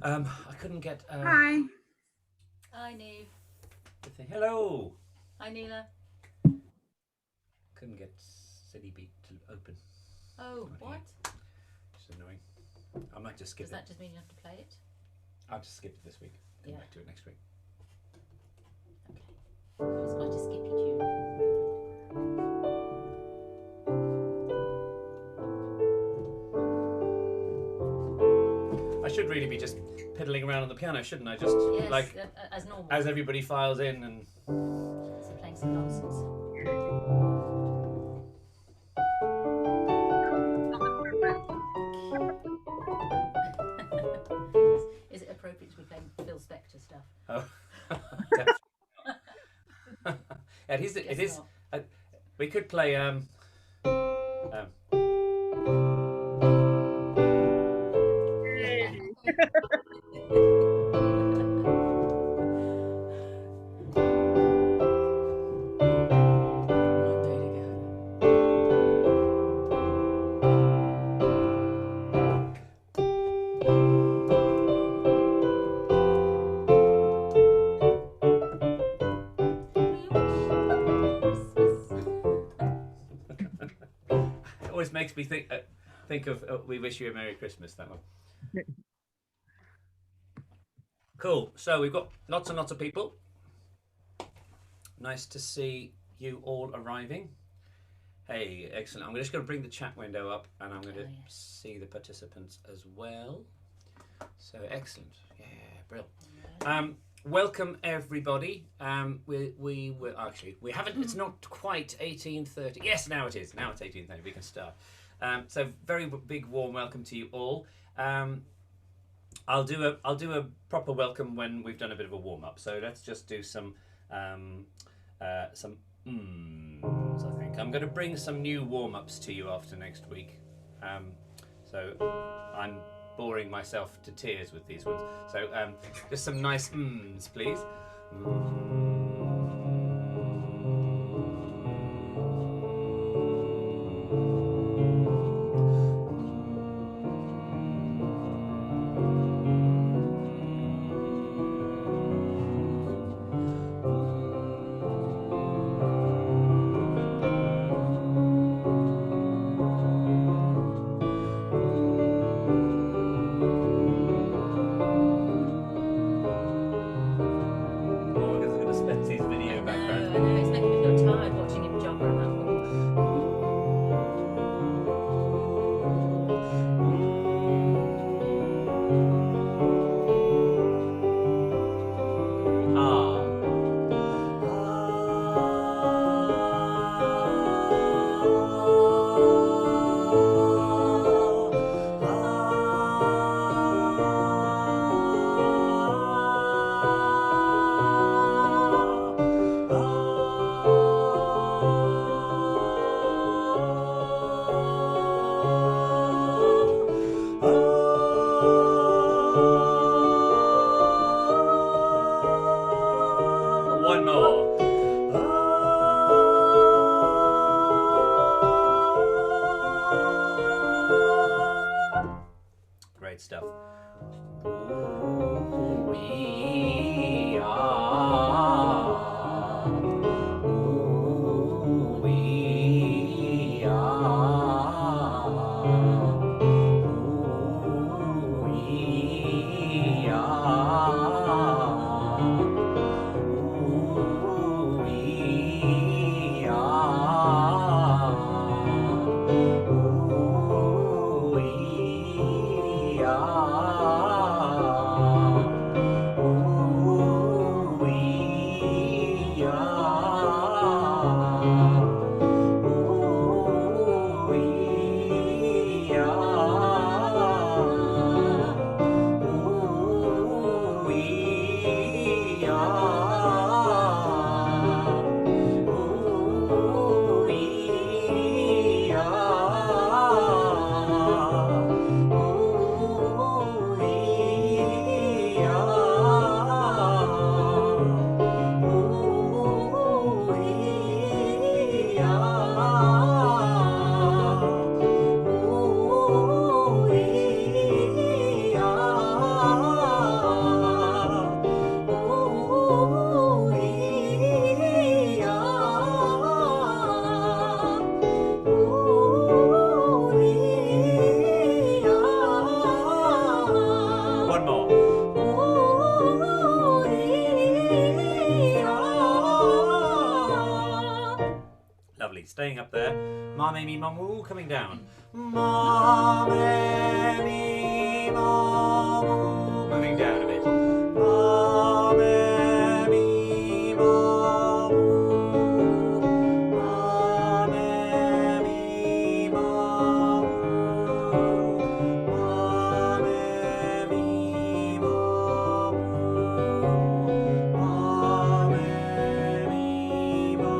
I couldn't get Hi. Hi, Neve. the thing. Hello. Hi, Neela. Couldn't get City Beat to open Oh, on here. what? Which is annoying. I might just skip Does it. that just mean you have to play it? I'll just skip it this week. Come Yeah. back to it next week. Okay. It's quite a skippy tune. I should really be just piddling around on the piano, shouldn't I? Just Yes, like as normal. as everybody files in and. So playing some nonsense. Is it appropriate to be playing Phil Spector stuff? Oh, definitely. It is. It is. We could play. It always makes me think of "We Wish You a Merry Christmas." That one. Cool. So we've got lots and lots of people. Nice to see you all arriving. Hey, excellent. I'm just going to bring the chat window up and I'm going to see the participants as well. So excellent. Yeah, brilliant. Welcome everybody. We actually we haven't. It's not quite 18:30. Yes, now it is. Now it's 18:30. We can start. So very big warm welcome to you all. I'll do a proper welcome when we've done a bit of a warm up. So let's just do some I think I'm going to bring some new warm ups to you after next week. So I'm boring myself to tears with these ones. So just some nice please. staying up there. Ma, me, ma, moo, coming down. Ma, me, ma, moo. Moving down a bit. Ma, me, ma, moo. Ma, me, ma, moo. Ma, me, ma, moo. Ma, me, ma,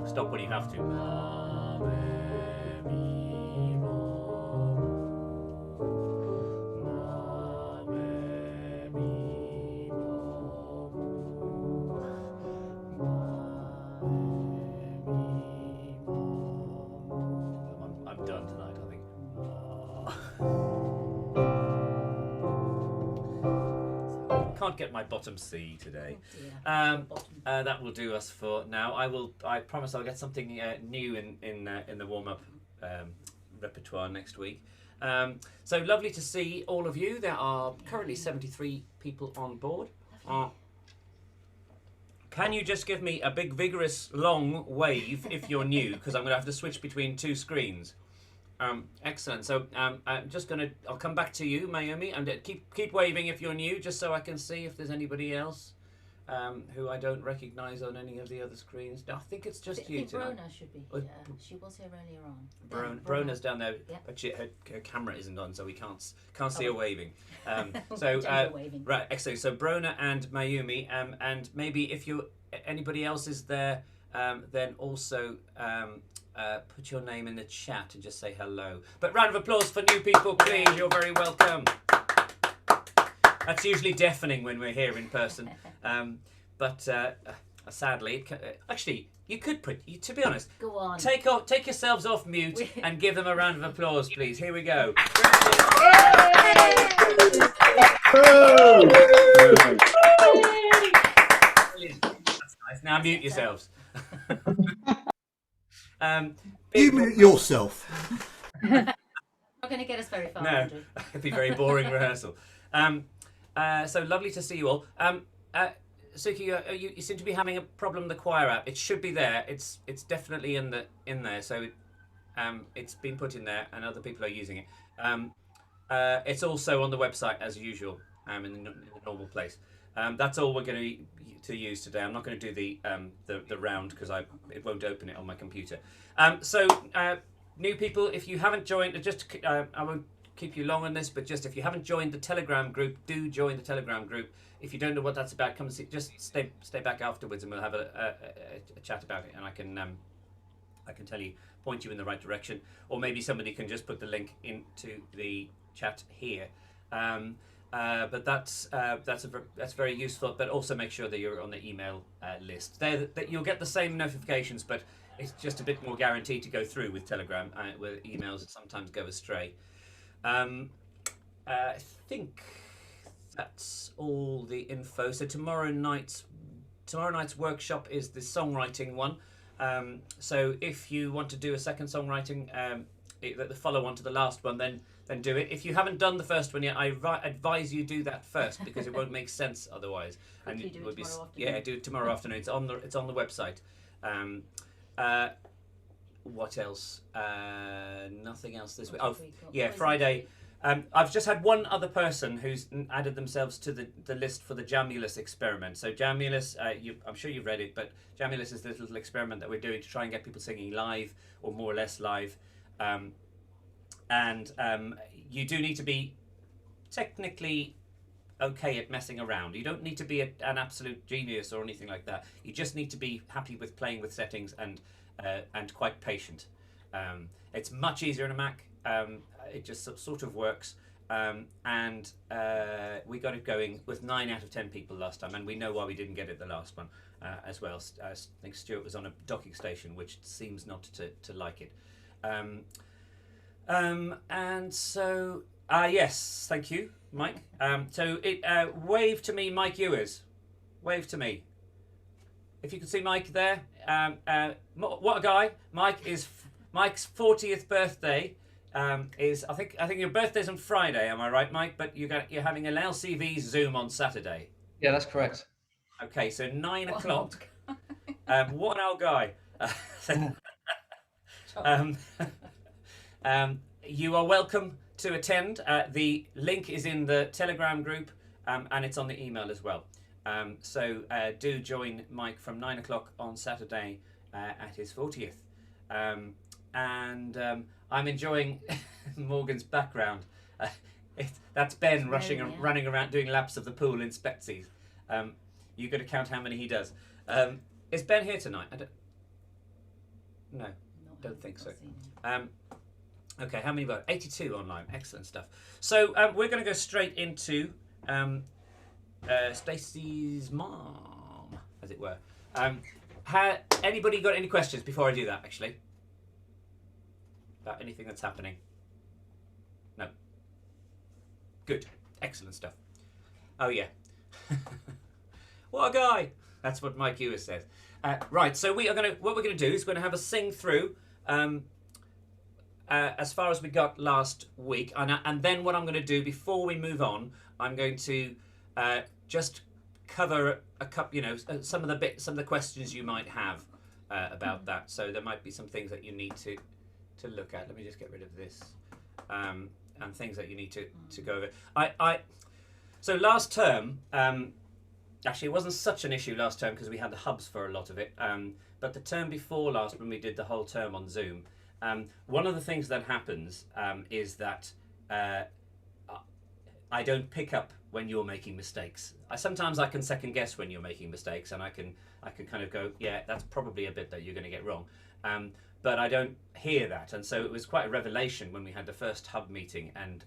Stop when you have to. I'm done tonight, I think. Can't get my bottom C today. That will do us for now. I promise I'll get something new in the warm-up repertoire next week. So lovely to see all of you. There are currently 73 people on board. Can you just give me a big, vigorous, long wave if you're new? Because I'm going to have to switch between two screens. Excellent. So I'm just going to... I'll come back to you, Mayumi, and keep waving if you're new, just so I can see if there's anybody else who I don't recognise on any of the other screens. No, I think it's just you tonight. Brona should be here. She was here earlier on. Brona's down there, yep. But her camera isn't on, so we can't see her waving. Waving. Right, excellent. So Brona and Mayumi, and maybe if anybody else is there, then also put your name in the chat and just say hello. But round of applause for new people, please. You're very welcome. That's usually deafening when we're here in person. But sadly, actually, you could to be honest, go on. Take yourselves off mute and give them a round of applause, please. Here we go. That's nice. Now mute yourselves. You mute yourself. Not going to get us very far. No, it'd be very boring rehearsal. So lovely to see you all. Suki, you seem to be having a problem with the choir app. It should be there. It's definitely in there. So it's been put in there, and other people are using it. It's also on the website as usual, in the normal place. That's all we're going to use today. I'm not going to do the round because it won't open it on my computer. So new people, if you haven't joined, I won't keep you long on this, but just if you haven't joined the Telegram group, do join the Telegram group. If you don't know what that's about, come and see. Just stay back afterwards, and we'll have a chat about it, and I can tell you, point you in the right direction, or maybe somebody can just put the link into the chat here. But that's very useful. But also make sure that you're on the email list. That you'll get the same notifications, but it's just a bit more guaranteed to go through with Telegram, where emails sometimes go astray. I think that's all the info. So tomorrow night's workshop is the songwriting one. So if you want to do a second songwriting the follow on to the last one, then do it. If you haven't done the first one yet, I advise you do that first because it won't make sense otherwise. Quickly And do it would be tomorrow afternoon. yeah, do it tomorrow afternoon. It's on the website. What else? Nothing else this week. Oh, yeah, Friday. I've just had one other person who's added themselves to the list for the Jamulus experiment. So Jamulus, I'm sure you've read it, but Jamulus is this little experiment that we're doing to try and get people singing live or more or less live. You do need to be technically okay at messing around. You don't need to be an absolute genius or anything like that. You just need to be happy with playing with settings and quite patient. It's much easier in a Mac. It just sort of works. We got it going with 9 out of 10 people last time, and we know why we didn't get it the last one as well. I think Stuart was on a docking station, which seems not to like it. Yes, thank you, Mike. Wave to me, Mike Ewers. Wave to me. If you can see Mike there. What a guy. Mike's 40th birthday is I think your birthday's on Friday, am I right, Mike? But you're having an LCV Zoom on Saturday. Yeah, that's correct. Okay, so 9 o'clock. What an old guy. You are welcome to attend. The link is in the Telegram group, and it's on the email as well. Do join Mike from 9 o'clock on Saturday at his 40th. I'm enjoying Morgan's background. That's Ben running around doing laps of the pool in Spetsies. You've got to count how many he does. Is Ben here tonight? No, don't think so. Okay, how many vote? 82 online. Excellent stuff. So we're going to go straight into Stacy's mom, as it were. Anybody got any questions before I do that, actually? About anything that's happening? No. Good. Excellent stuff. Oh, yeah. What a guy! That's what Mike Ewers says. Right, so what we're going to do is we're going to have a sing through as far as we got last week, and then what I'm going to do before we move on, I'm going to just cover a couple, some of the questions you might have about that. So there might be some things that you need to look at. Let me just get rid of this, and things that you need to go over. So last term, actually it wasn't such an issue last term because we had the hubs for a lot of it. But the term before last, when we did the whole term on Zoom, one of the things that happens is that I don't pick up when you're making mistakes. Sometimes I can second guess when you're making mistakes, and I can kind of go, yeah, that's probably a bit that you're going to get wrong. But I don't hear that, and so it was quite a revelation when we had the first hub meeting, and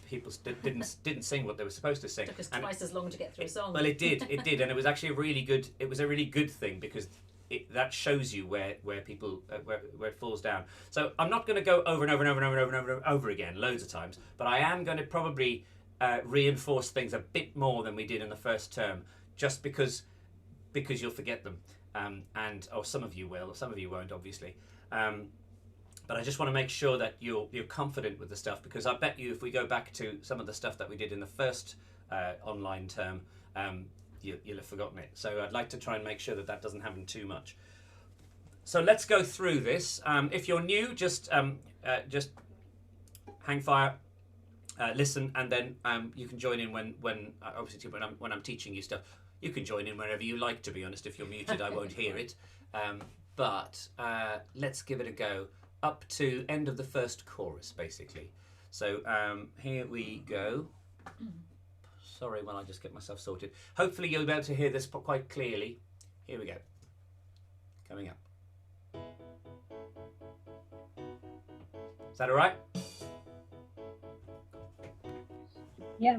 people didn't sing what they were supposed to sing. It took us twice as long to get through a song. Well, it did, and it was actually a really good. It was a really good thing because that shows you where people where it falls down. So I'm not going to go over and over and over and over and over and over, and over again loads of times, but I am going to probably reinforce things a bit more than we did in the first term, just because you'll forget them. Or some of you will, some of you won't, obviously. But I just want to make sure that you're confident with the stuff, because I bet you if we go back to some of the stuff that we did in the first online term, you'll have forgotten it. So I'd like to try and make sure that doesn't happen too much. So let's go through this. If you're new, just hang fire, listen, and then you can join in when I'm teaching you stuff. You can join in wherever you like, to be honest. If you're muted, I won't hear it. But let's give it a go. Up to end of the first chorus, basically. So here we go. Sorry, while I just get myself sorted. Hopefully you'll be able to hear this quite clearly. Here we go. Coming up. Is that all right? Yeah.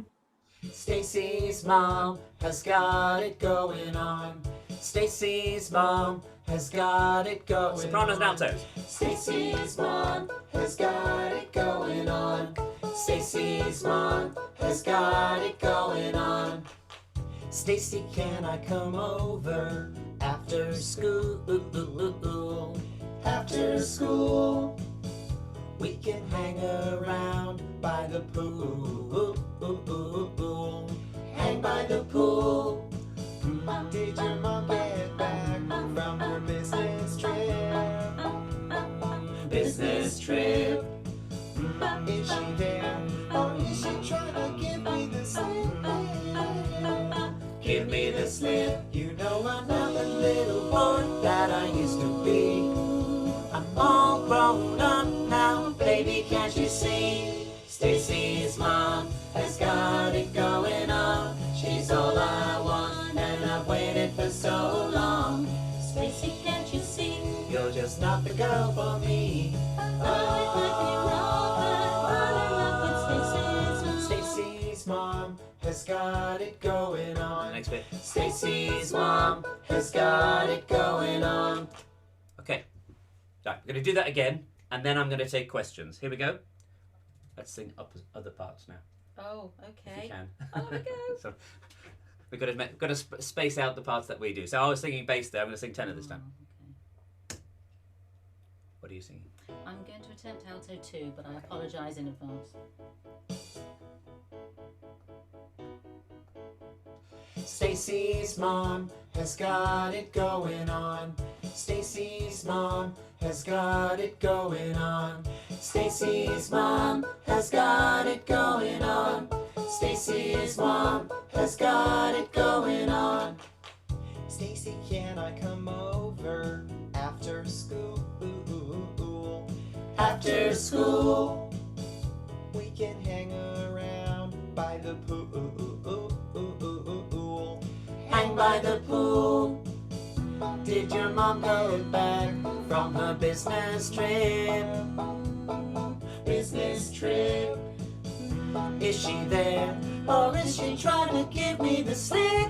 Stacy's mom has got it going on. Stacy's mom has got it going on. Sopranos and altos. Stacy's mom has got it going on. Stacy's mom has got it going on. Stacy, can I come over after school? After school. We can hang around by the pool. Hang by the pool. Did your mom get back from her business trip? Business trip. Is she there? Or is she trying to give me the slip? Give me the slip. You know I'm not the little boy that I used to be. I'm all grown up now, baby, can't you see? Stacy's mom has got it going on. She's all I want, and I've waited for so long. Stacy, can't you see? You're just not the girl for me. Oh, it might be wrong, but I love what Stacy's mom. Stacy's mom has got it going on. Next bit. Stacy's mom has got it going on. Okay. Right, we're going to do that again, and then I'm going to take questions. Here we go. Let's sing other parts now, Oh, if okay. you can. Oh, we go. So we've got to space out the parts that we do. So I was singing bass there. I'm going to sing tenor this time. Okay. What are you singing? I'm going to attempt alto 2, but I apologise in advance. Stacy's mom has got it going on. Stacy's mom has got it going on. Stacy's mom has got it going on. Stacy's mom has got it going on. Stacy, can I come over after school? After school, we can hang around by the pool. Hang by the pool. Did your mom go back from her business trip? Business trip. Is she there? Or is she trying to give me the slip?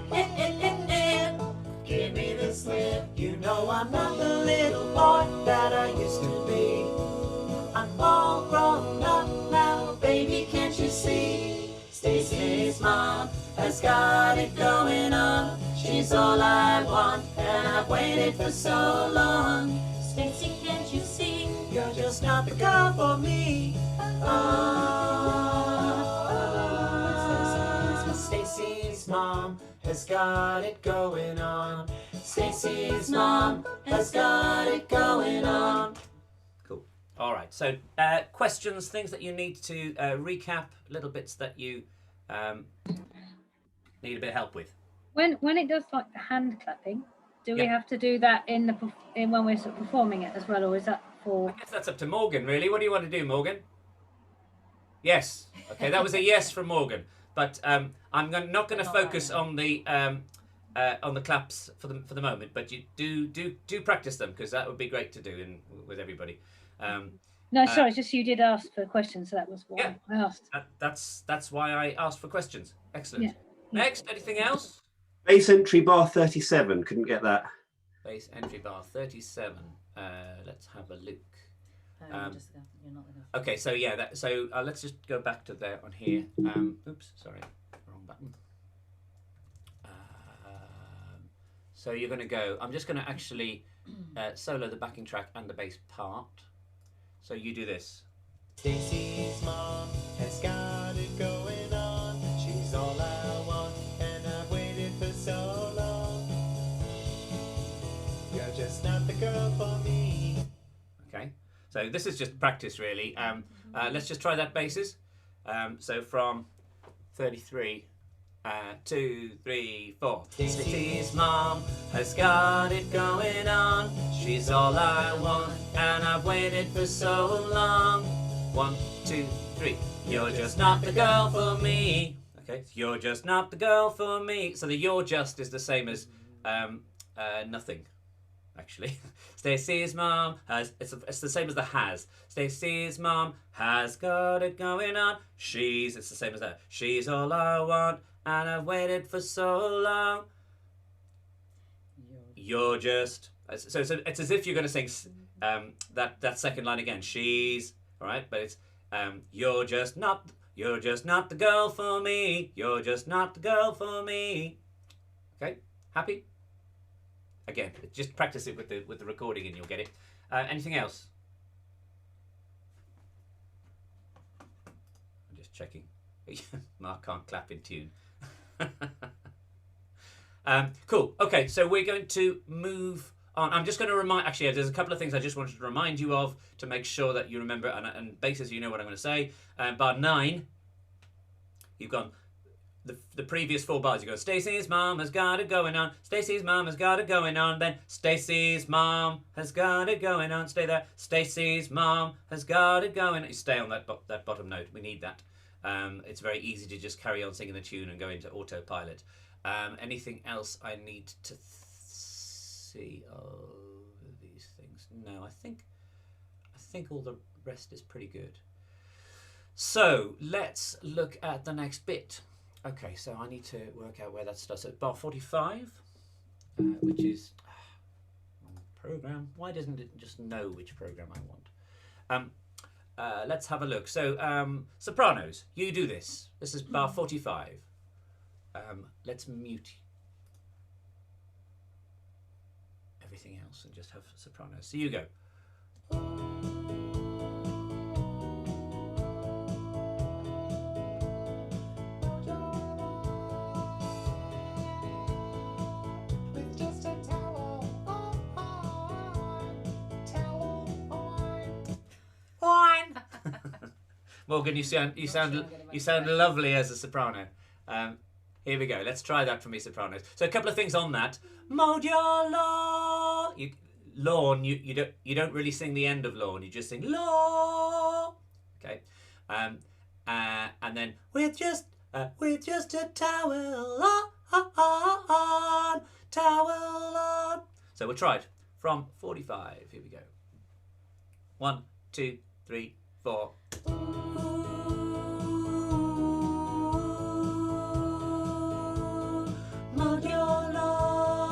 Give me the slip. You know I'm not the little boy that I used to be. I'm all grown up now, baby, can't you see? Stacy's mom has got it going on. She's all I want, and I've waited for so long. Stacy, can't you see? You're just not the girl for me. Stacy's mom has got it going on. Stacy's mom has got it going on. Cool. All right. So questions, things that you need to recap, little bits that you need a bit of help with. When it does like the hand clapping, do we Yep. have to do that in when we're sort of performing it as well, or is that for? I guess that's up to Morgan, really. What do you want to do, Morgan? Yes. Okay, that was a yes from Morgan. But I'm not going to Not focus right on the claps for the moment. But you do practice them, because that would be great to do with everybody. No, sorry, it's just you did ask for questions, so that was why Yeah. I asked. That's why I asked for questions. Excellent. Yeah. Next, anything else? Base entry bar 37. Couldn't get that. Base entry bar 37. Let's have a look. You're not the girl. Okay, so yeah, let's just go back to there on here. Oops, sorry, wrong button. So you're going to go. I'm just going to actually solo the backing track and the bass part. So you do this. Stacy's mom has got it going on. She's all I want, and I've waited for so long. You're just not the girl for me. Okay, so this is just practice, really. Let's just try that basis. So from 33. 2, 3, 4. Stacy's mom has got it going on. She's all I want, and I've waited for so long. 1, 2, 3. You're just not the girl for me. Okay, you're just not the girl for me. So the "you're just" is the same as nothing, actually. Stacy's mom has. It's the same as the "has." Stacy's mom has got it going on. It's the same as that. She's all I want, and I've waited for so long. You're just. So it's as if you're going to sing that second line again. She's all right, but it's you're just not the girl for me. You're just not the girl for me. Okay, happy? Again, just practice it with the recording, and you'll get it. Anything else? checking. Mark can't clap in tune. Cool. Okay, so we're going to move on. I'm just going to remind. Actually, there's a couple of things I just wanted to remind you of to make sure that you remember, and basis you know what I'm going to say. Bar 9, you've gone. The previous 4 bars, you go, Stacy's mom has got it going on. Stacy's mom has got it going on. Then Stacy's mom has got it going on. Stay there. Stacy's mom has got it going on. You stay on that bottom note. We need that. It's very easy to just carry on singing the tune and go into autopilot. Anything else I need to see of these things? No, I think all the rest is pretty good. So let's look at the next bit. Okay, so I need to work out where that starts. So bar 45, which is program. Why doesn't it just know which program I want? Let's have a look. So sopranos, you do this. This is bar 45. Let's mute everything else and just have sopranos. So you go. Morgan, you sound lovely as a soprano. Here we go. Let's try that for me, sopranos. So a couple of things on that. Mold your lawn. You don't really sing the end of lawn. You just sing law. Okay. And then with just a towel on, towel on. So we'll try it from 45. Here we go. 1, 2, 3, 4. Mold your lawn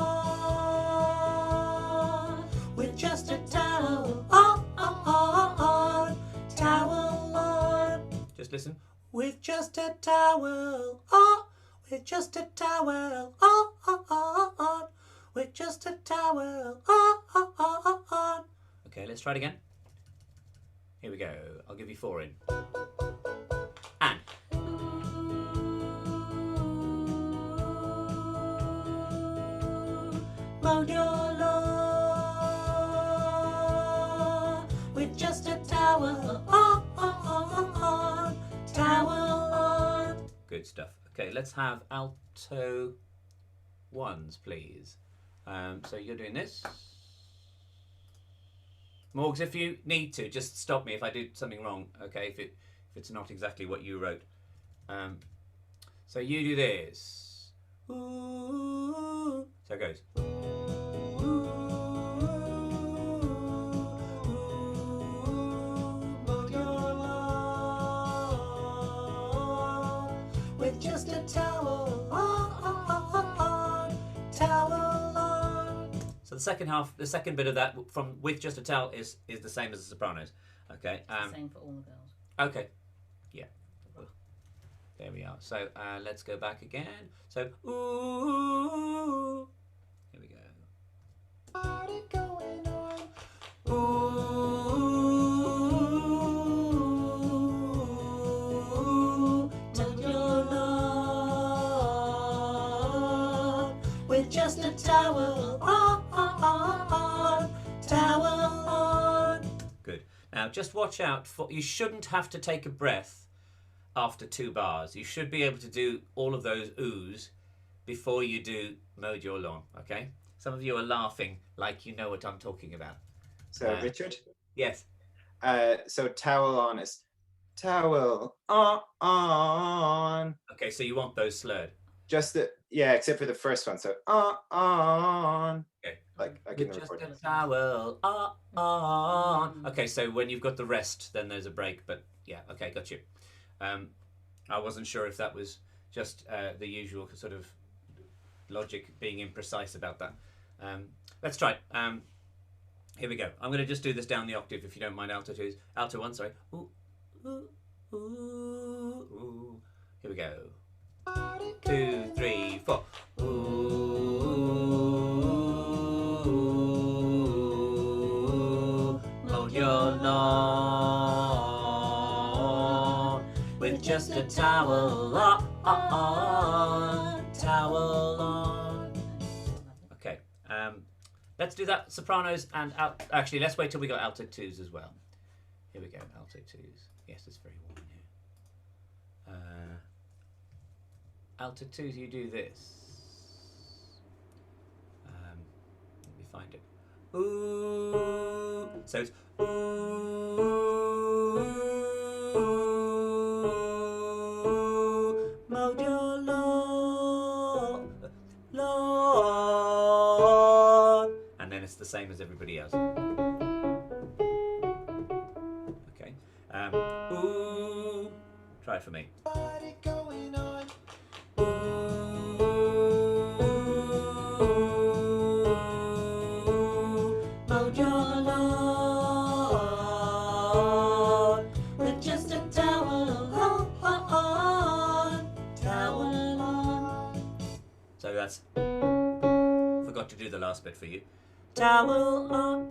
with just a towel on, towel on. Just listen. With just a towel on, with just a towel on, with just a towel on. Okay, let's try it again. Here we go. I'll give you 4 in. And. Mold your lawn with just a towel on, towel on. Good stuff. Okay, let's have alto 1s, please. So you're doing this. Morgs, if you need to, just stop me if I do something wrong, okay, if it's not exactly what you wrote. So you do this. Ooh. So it goes. Mold your lawn with just a towel on, towel on. So the second half, the second bit of that from with just a towel is the same as the sopranos. Okay. It's the same for all the girls. Okay. Yeah. There we are. So let's go back again. So ooh. Here we go. Party going on. Ooh. Mold your lawn with just a towel on, towel on. Good. Now just watch out for. You shouldn't have to take a breath after 2 bars. You should be able to do all of those oohs before you do Mold Your Lawn, okay? Some of you are laughing like you know what I'm talking about. So Richard? Yes. So towel on is towel on. Okay, so you want those slurred. Just yeah, except for the first one. So on. Okay. Like I With can just record a towel on. Okay, so when you've got the rest, then there's a break, but yeah, okay, got you. I wasn't sure if that was just the usual sort of logic being imprecise about that. Let's try it. Here we go. I'm going to just do this down the octave if you don't mind. Alto 1, sorry. Ooh, ooh, ooh, ooh. Here we go. 2, 3, 4. Ooh, mold your lawn with with just a towel on, towel on. Okay, let's do that sopranos and out. Actually, let's wait till we got alto twos as well. Here we go, alto twos. Yes, it's very warm in here. Alto twos, you do this. Let me find it. Ooh. So it's ooh. Mojo Lord. And then it's the same as everybody else. Okay. Ooh. Try it for me. Party going on. Mojo Lord, with just a towel on, towel on. So that's. Forgot to do the last bit for you. Towel on.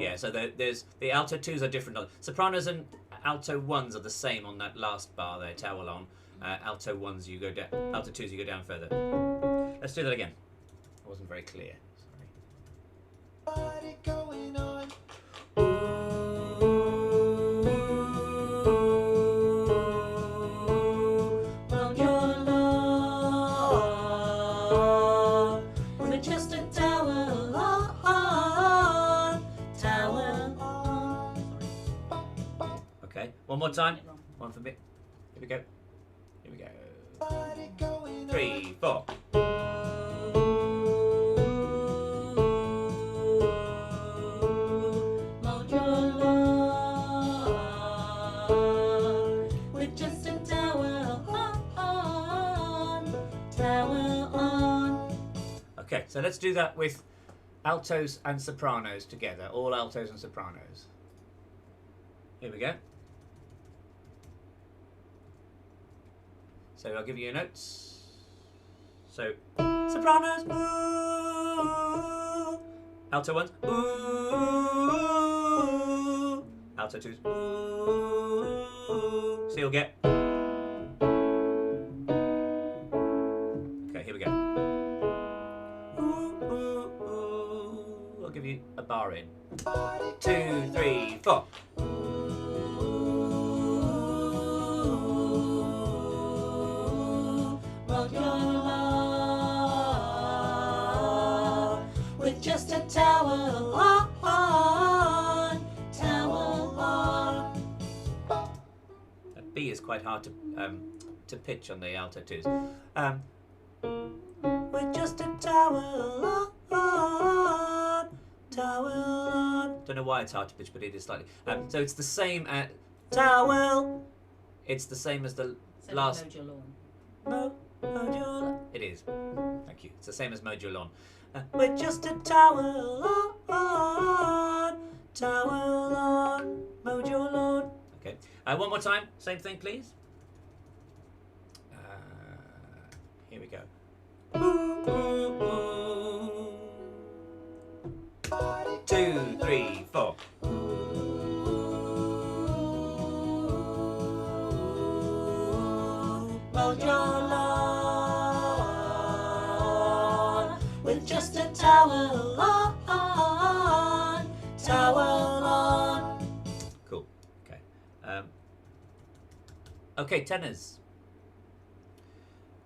Yeah, so there's the alto twos are different. Sopranos and alto ones are the same on that last bar there. Towel on. Alto ones you go down. Alto twos you go down further. Let's do that again. I wasn't very clear. Sorry. Party going on. Mojo Lord, with just a towel on, towel on. Okay, one more time. One for me. Here we go. Here we go. Party going on. 3, 4. Mojo Lord, with just a towel on. Okay, so let's do that with altos and sopranos together. All altos and sopranos. Here we go. So I'll give you your notes. So, sopranos, ooh. Alto ones, ooh. Alto twos, ooh. So you'll get. Okay, here we go. Ooh, ooh, ooh. I'll give you a bar in. 2, 3, 4. With just a towel on, towel on. That B is quite hard to pitch on the alto twos. With just a towel on, towel on. Don't know why it's hard to pitch, but it is slightly. So it's the same at towel. It's the same as the last. Mojo Lawn. It is. Thank you. It's the same as Mojo Lawn. With just a towel on, Mojo Lawn. Okay. One more time. Same thing, please. Here we go. Ooh, ooh, ooh. 2, 3, 4. Mojo Lawn, with just a towel on, towel on. Cool. Okay. Okay, tenors.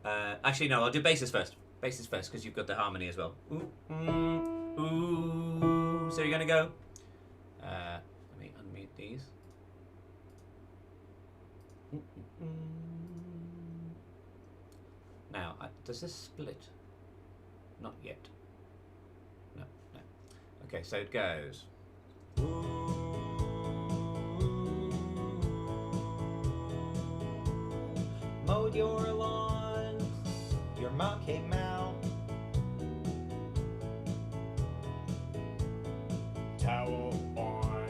Actually, no. I'll do basses first. Basses first, because you've got the harmony as well. Ooh, ooh. So you're gonna go. Let me unmute these. Now, does this split? Not yet. No, no. Okay, so it goes. Mowed your lawn. Your mom came out. Towel on.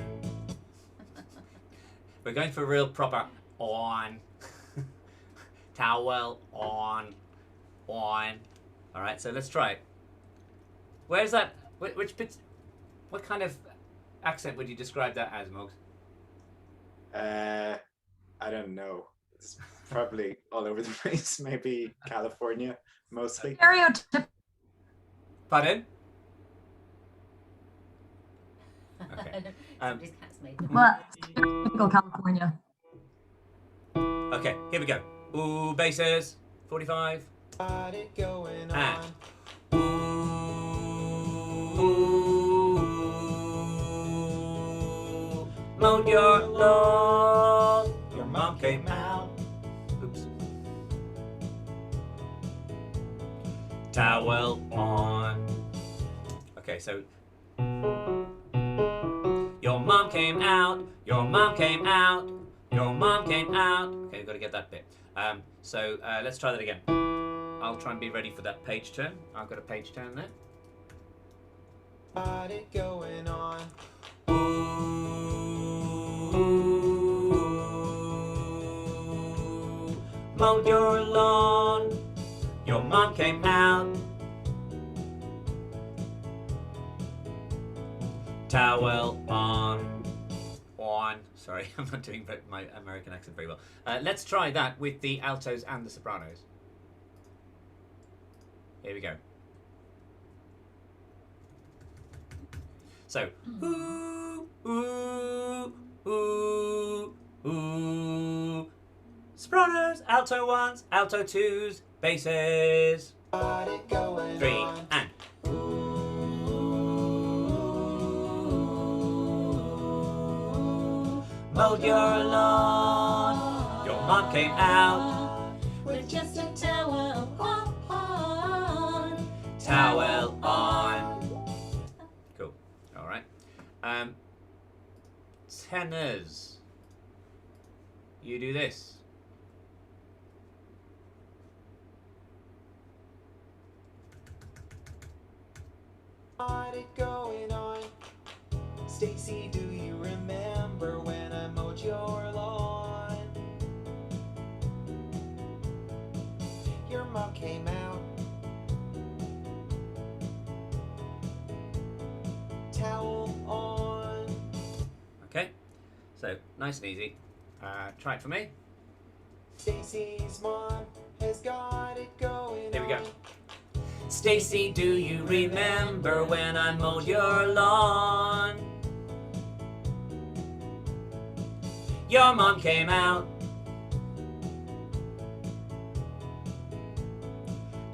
We're going for real proper on. Towel on. On. All right, so let's try it. Where's that? Which bit? What kind of accent would you describe that as, Moggs? don't know. It's probably all over the place. Maybe California, mostly. Stereotypical Pardon? Okay. Somebody's cat's made California. Okay, here we go. Ooh, basses. 45. Got it going And. on. Ooh, mowed your lawn. Your mom came out. Oops. Towel on. Okay, so. Your mom came out. Your mom came out. Your mom came out. Okay, we've got to get that bit. So let's try that again. I'll try and be ready for that page turn. I've got a page turn there. Got it going on. Ooh, mowed your lawn. Your mom came out. Towel on. Sorry, I'm not doing my American accent very well. Let's try that with the altos and the sopranos. Here we go. So, ooh, ooh, ooh, ooh. Sopranos, alto ones, alto twos, basses. Got it going 3 on. and. Mowed your lawn. Your mom came out. with just a towel on. Towel on. Cool. All right. Tenors. You do this. Got it going on. Stacy, do you remember when I mowed your lawn? Your mom came out. Towel on. Okay. So nice and easy. Try it for me. Stacy's mom has got it going on. Here we go. Stacy, do you remember when I mowed your lawn? Your mom came out.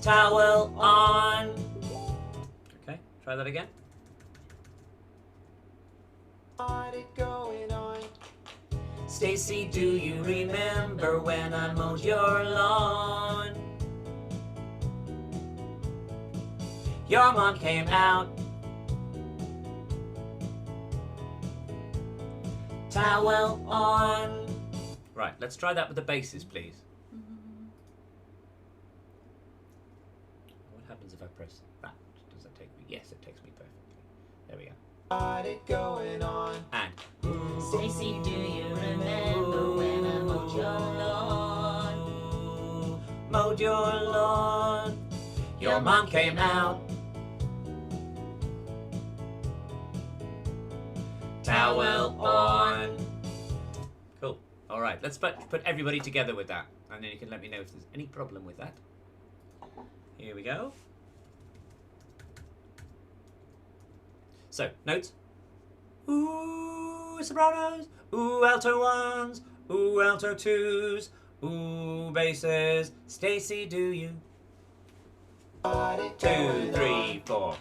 Towel on. Okay, try that again. Got it going on. Stacy, do you remember when I mowed your lawn? Your mom came out. Towel on. Right, let's try that with the basses, please. What happens if I press that? Does that take me? Yes, it takes me perfectly. There we go. Got it going on. And. Stacy, do you remember when I mowed your lawn? Mowed your lawn. Your mom came out. Towel on. Cool. All right, let's put everybody together with that, and then you can let me know if there's any problem with that. Here we go. So, notes. Ooh, sopranos. Ooh, alto ones. Ooh, alto twos. Ooh, basses. Stacy, do you? Got it 2, going 3, 4.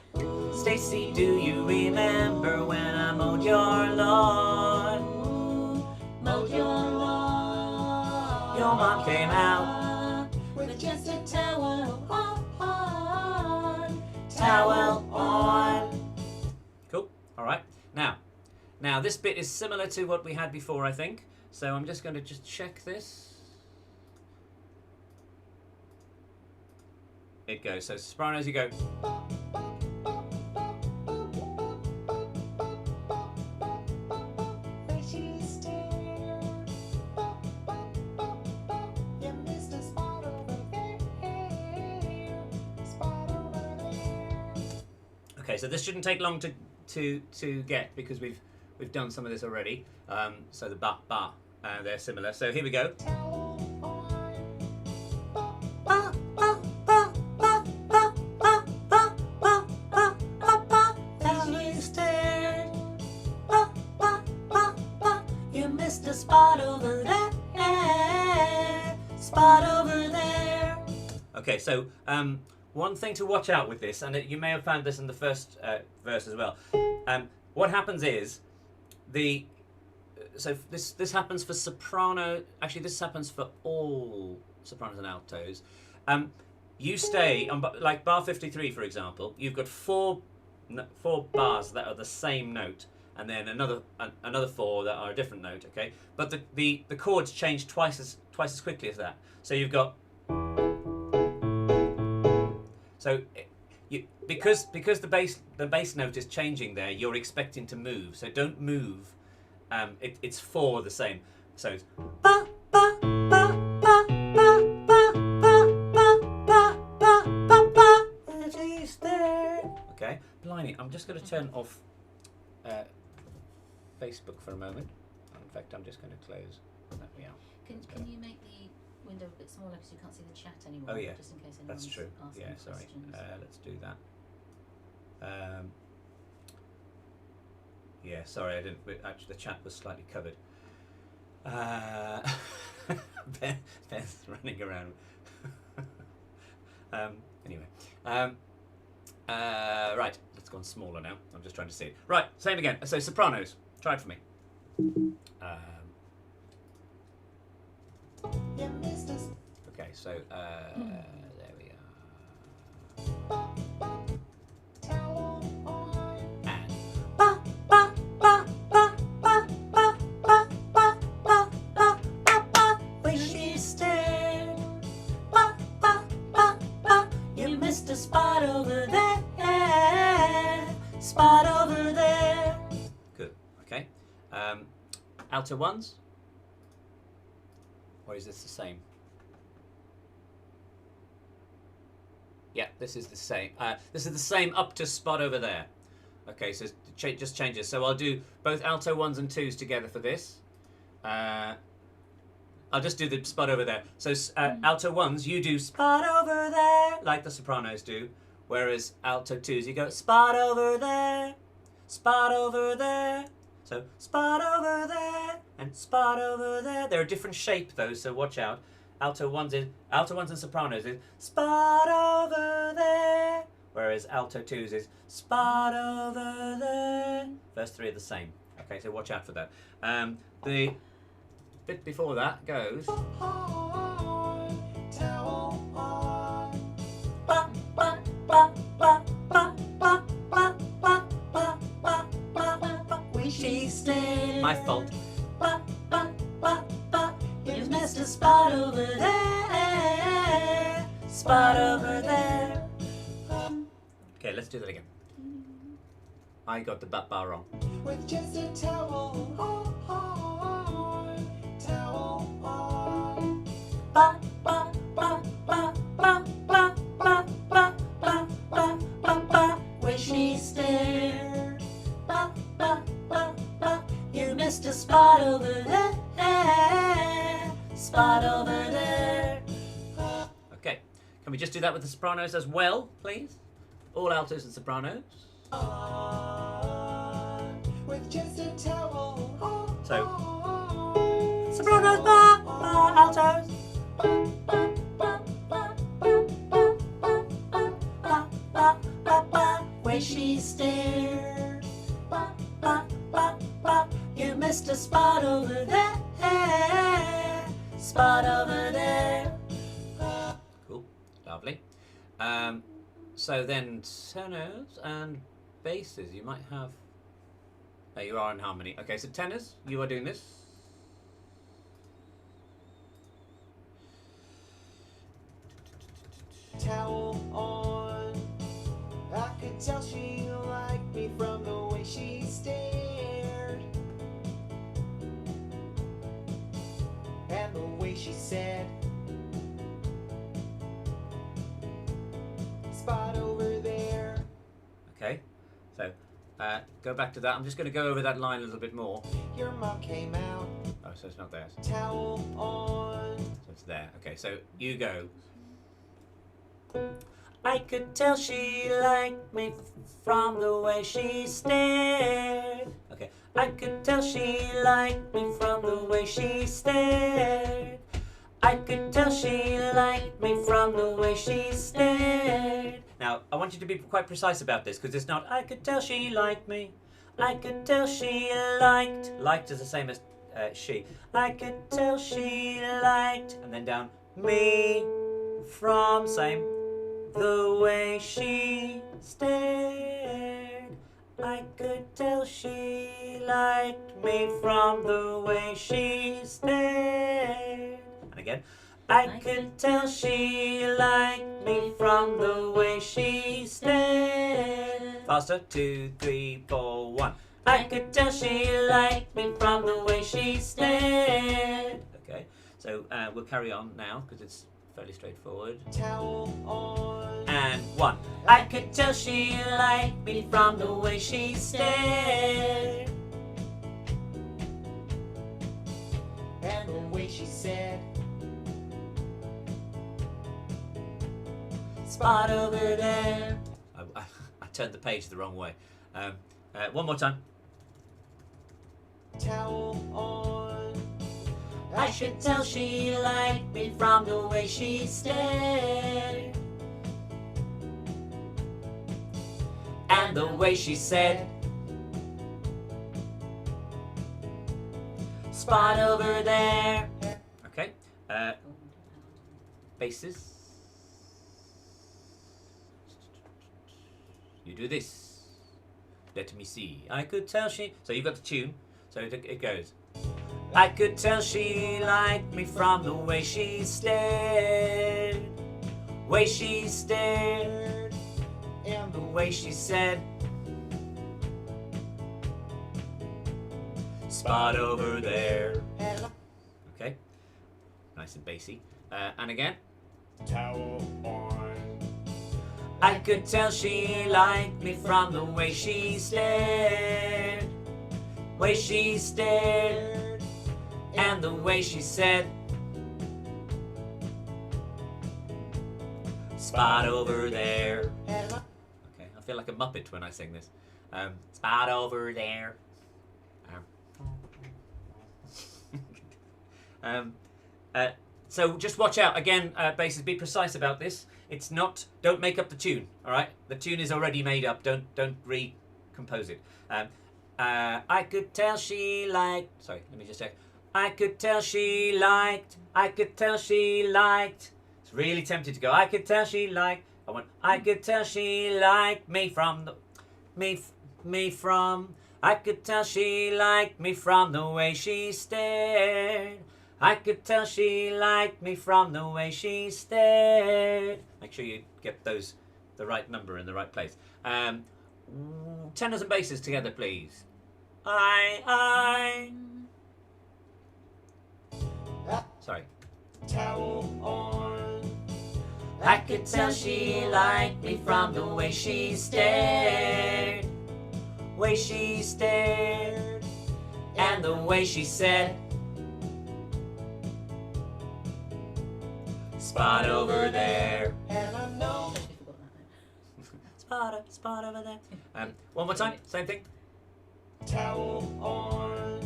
Stacy, do you remember when I mowed your lawn? Mowed your lawn. Your mom came out. with just a towel on. Towel on. Cool. All right. Now this bit is similar to what we had before, I think. So I'm just going to just check this. It goes. So sopranos, you go. You missed a spot over there. Spot over there. Okay, so this shouldn't take long to get because we've done some of this already. So the ba ba They're similar. So here we go. You missed a spot over there. Spot over there. Okay, so one thing to watch out with this, and you may have found this in the first verse as well. What happens is so this happens for soprano. Actually, this happens for all sopranos and altos. You stay on like bar 53, for example. You've got four bars that are the same note, and then another four that are a different note. Okay, but the chords change twice as quickly as that. So you've got because the bass note is changing there, you're expecting to move. So don't move. It's four the same. So it's ba ba ba ba ba ba ba ba ba ba ba. Okay, blimey, I'm just going to turn off Facebook for a moment. In fact, I'm just going to close. There we are. Can you make the window a bit smaller because you can't see the chat anymore? Oh yeah, just in case that's anyone's true. asking Yeah, sorry. questions. Let's do that. Yeah, sorry, I didn't. Actually, the chat was slightly covered. Ben's running around. Anyway, right. Let's go on smaller now. I'm just trying to see it. Right, same again. So sopranos. Try it for me. Okay, so there we are. And ba ba ba ba ba ba ba ba ba ba ba. When she stared, ba ba ba ba. You missed a spot over there. Spot over there. Good. Okay. Alto ones. Or is this the same? Yeah, this is the same. This is the same up to spot over there. Okay, so it just changes. So I'll do both alto ones and twos together for this. I'll just do the spot over there. So alto ones, you do spot over there, like the sopranos do. Whereas alto twos, you go spot over there, spot over there. So spot over there and spot over there. They're a different shape though, so watch out. Alto ones and sopranos is spot over there, whereas alto twos is spot over there. First three are the same. Okay, so watch out for that. The bit before that goes. Ba, ba, ba, ba, ba, ba, ba, ba, ba, ba, ba, ba. She stayed. My fault. Ba, ba, ba, ba. You missed a spot over there. Spot over there. Okay, let's do that again. I got the bat bar wrong. With just a towel on. Ba, ba, ba, ba, ba, ba, ba, ba, ba, ba, ba, ba. When she stared. Ba, ba, ba, ba. You missed a spot over there. Spot over there. Okay, can we just do that with the sopranos as well, please? All altos and sopranos. With just a towel on. So, sopranos, ba, ba, altos. Ba, ba, ba, ba, ba, ba, ba, ba, ba, ba. When she stared. Ba, ba, ba, ba. You missed a spot over there. Spot over there. Cool, lovely. So then tenors and basses, you might have. Oh, you are in harmony. Okay, so tenors, you are doing this. Towel on. I could tell she liked me from the way she stared and the way she said, spot over there. Okay, so go back to that. I'm just going to go over that line a little bit more. Your mom came out. Oh, so it's not there. Towel on. So it's there. Okay, so you go. I could tell she liked me from the way she stared. Okay, I could tell she liked me from the way she stared. I could tell she liked me from the way she stared. Now, I want you to be quite precise about this, because it's not, I could tell she liked me. I could tell she liked. Liked is the same as she. I could tell she liked, and then down, me from, same, the way she stared. I could tell she liked me from the way she stared. And again, I could tell she liked me from the way she stared. Faster, 2, 3, 4, 1. I could tell she liked me from the way she stared. Okay, so we'll carry on now because it's fairly straightforward. Towel on. And 1. I could tell she liked me from the way she stared. And the way she said, Spot over there. I turned the page the wrong way. One more time. towel on. I should tell she liked me from the way she stared. And the way she said, spot over there. Okay. Basses. You do this. Let me see. I could tell she. So you've got the tune. So it goes. I could tell she liked me from the way she stared. Way she stared. And the way she said, spot over there. Okay. Nice and bassy. And again. Towel on. I could tell she liked me from the way she stared. Way she stared. And the way she said, spot over there. Okay, I feel like a Muppet when I sing this. Spot over there. So just watch out. Again, basses, be precise about this. It's not, don't make up the tune, all right? The tune is already made up. Don't recompose it. I could tell she liked, sorry, let me just check. I could tell she liked, I could tell she liked. It's really tempted to go, I could tell she liked. I could tell she liked me from the, me from. I could tell she liked me from the way she stared. I could tell she liked me from the way she stared. Make sure you get those, the right number in the right place. Tenors and basses together, please. Sorry. Towel on. I could tell she liked me from the way she stared. Way she stared. And the way she said, spot over there. And I know. Spot over there. One more time, same thing. Towel on.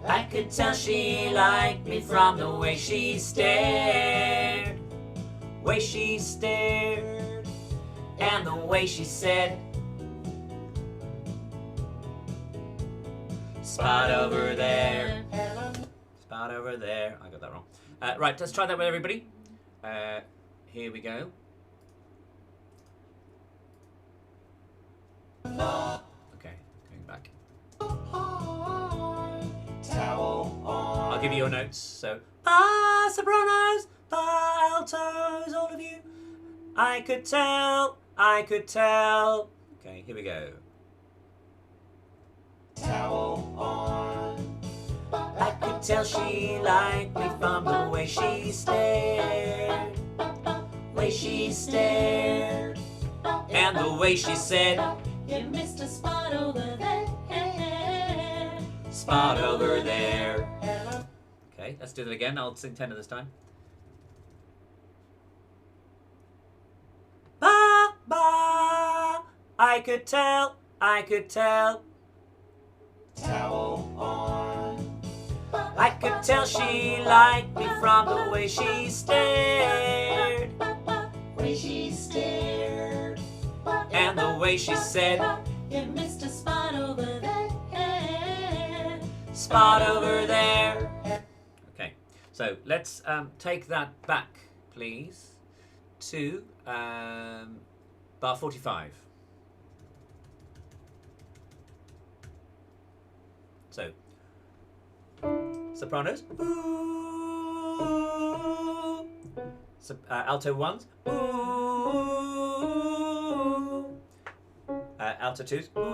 I could tell she liked me from the way she stared. Way she stared. And the way she said, spot over there. Spot over there. I got that wrong. Right, let's try that with everybody. Here we go. Okay, going back. Towel on. I'll give you your notes. So, ba sopranos, ba altos, all of you. I could tell, I could tell. Okay, here we go. Towel on. I could tell she liked me from the way she stared. Way she stared. And the way she said, You missed a spot over there. spot over there. And I Okay, let's do that again. I'll sing tenor this time. Ba, ba, I could tell, Towel on. I could tell she liked me from the way she stared, Way she stared. and the way she said, You missed a spot over there. spot over there. Okay, so let's take that back, please, to bar 45. So, sopranos. Ooh. Alto ones. Ooh. Alto twos. Ooh.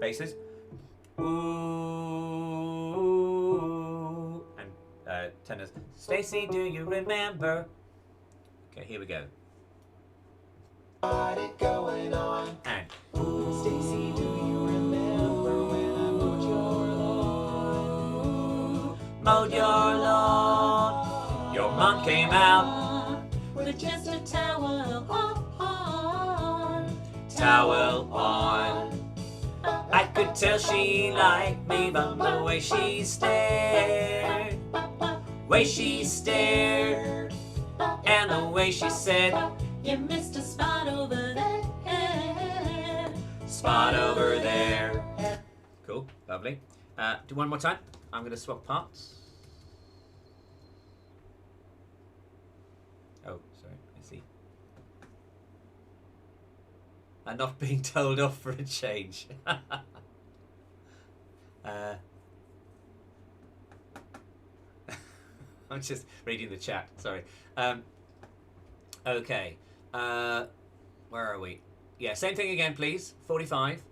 Basses. Ooh. And tenors. Stacy, do you remember? Okay, here we go. Got it going on. And Stacy, do you remember when I mowed your lawn? mowed your lawn. Your mom came out. With just a towel on. Towel on. I could tell she liked me from the way she stared. Way she stared. And the way she said, You missed a spot over there. spot over there. Cool, lovely. Do one more time. I'm going to swap parts. Oh, sorry, I see. I'm not being told off for a change. I'm just reading the chat, sorry. Okay, where are we? Yeah, same thing again, please. 45.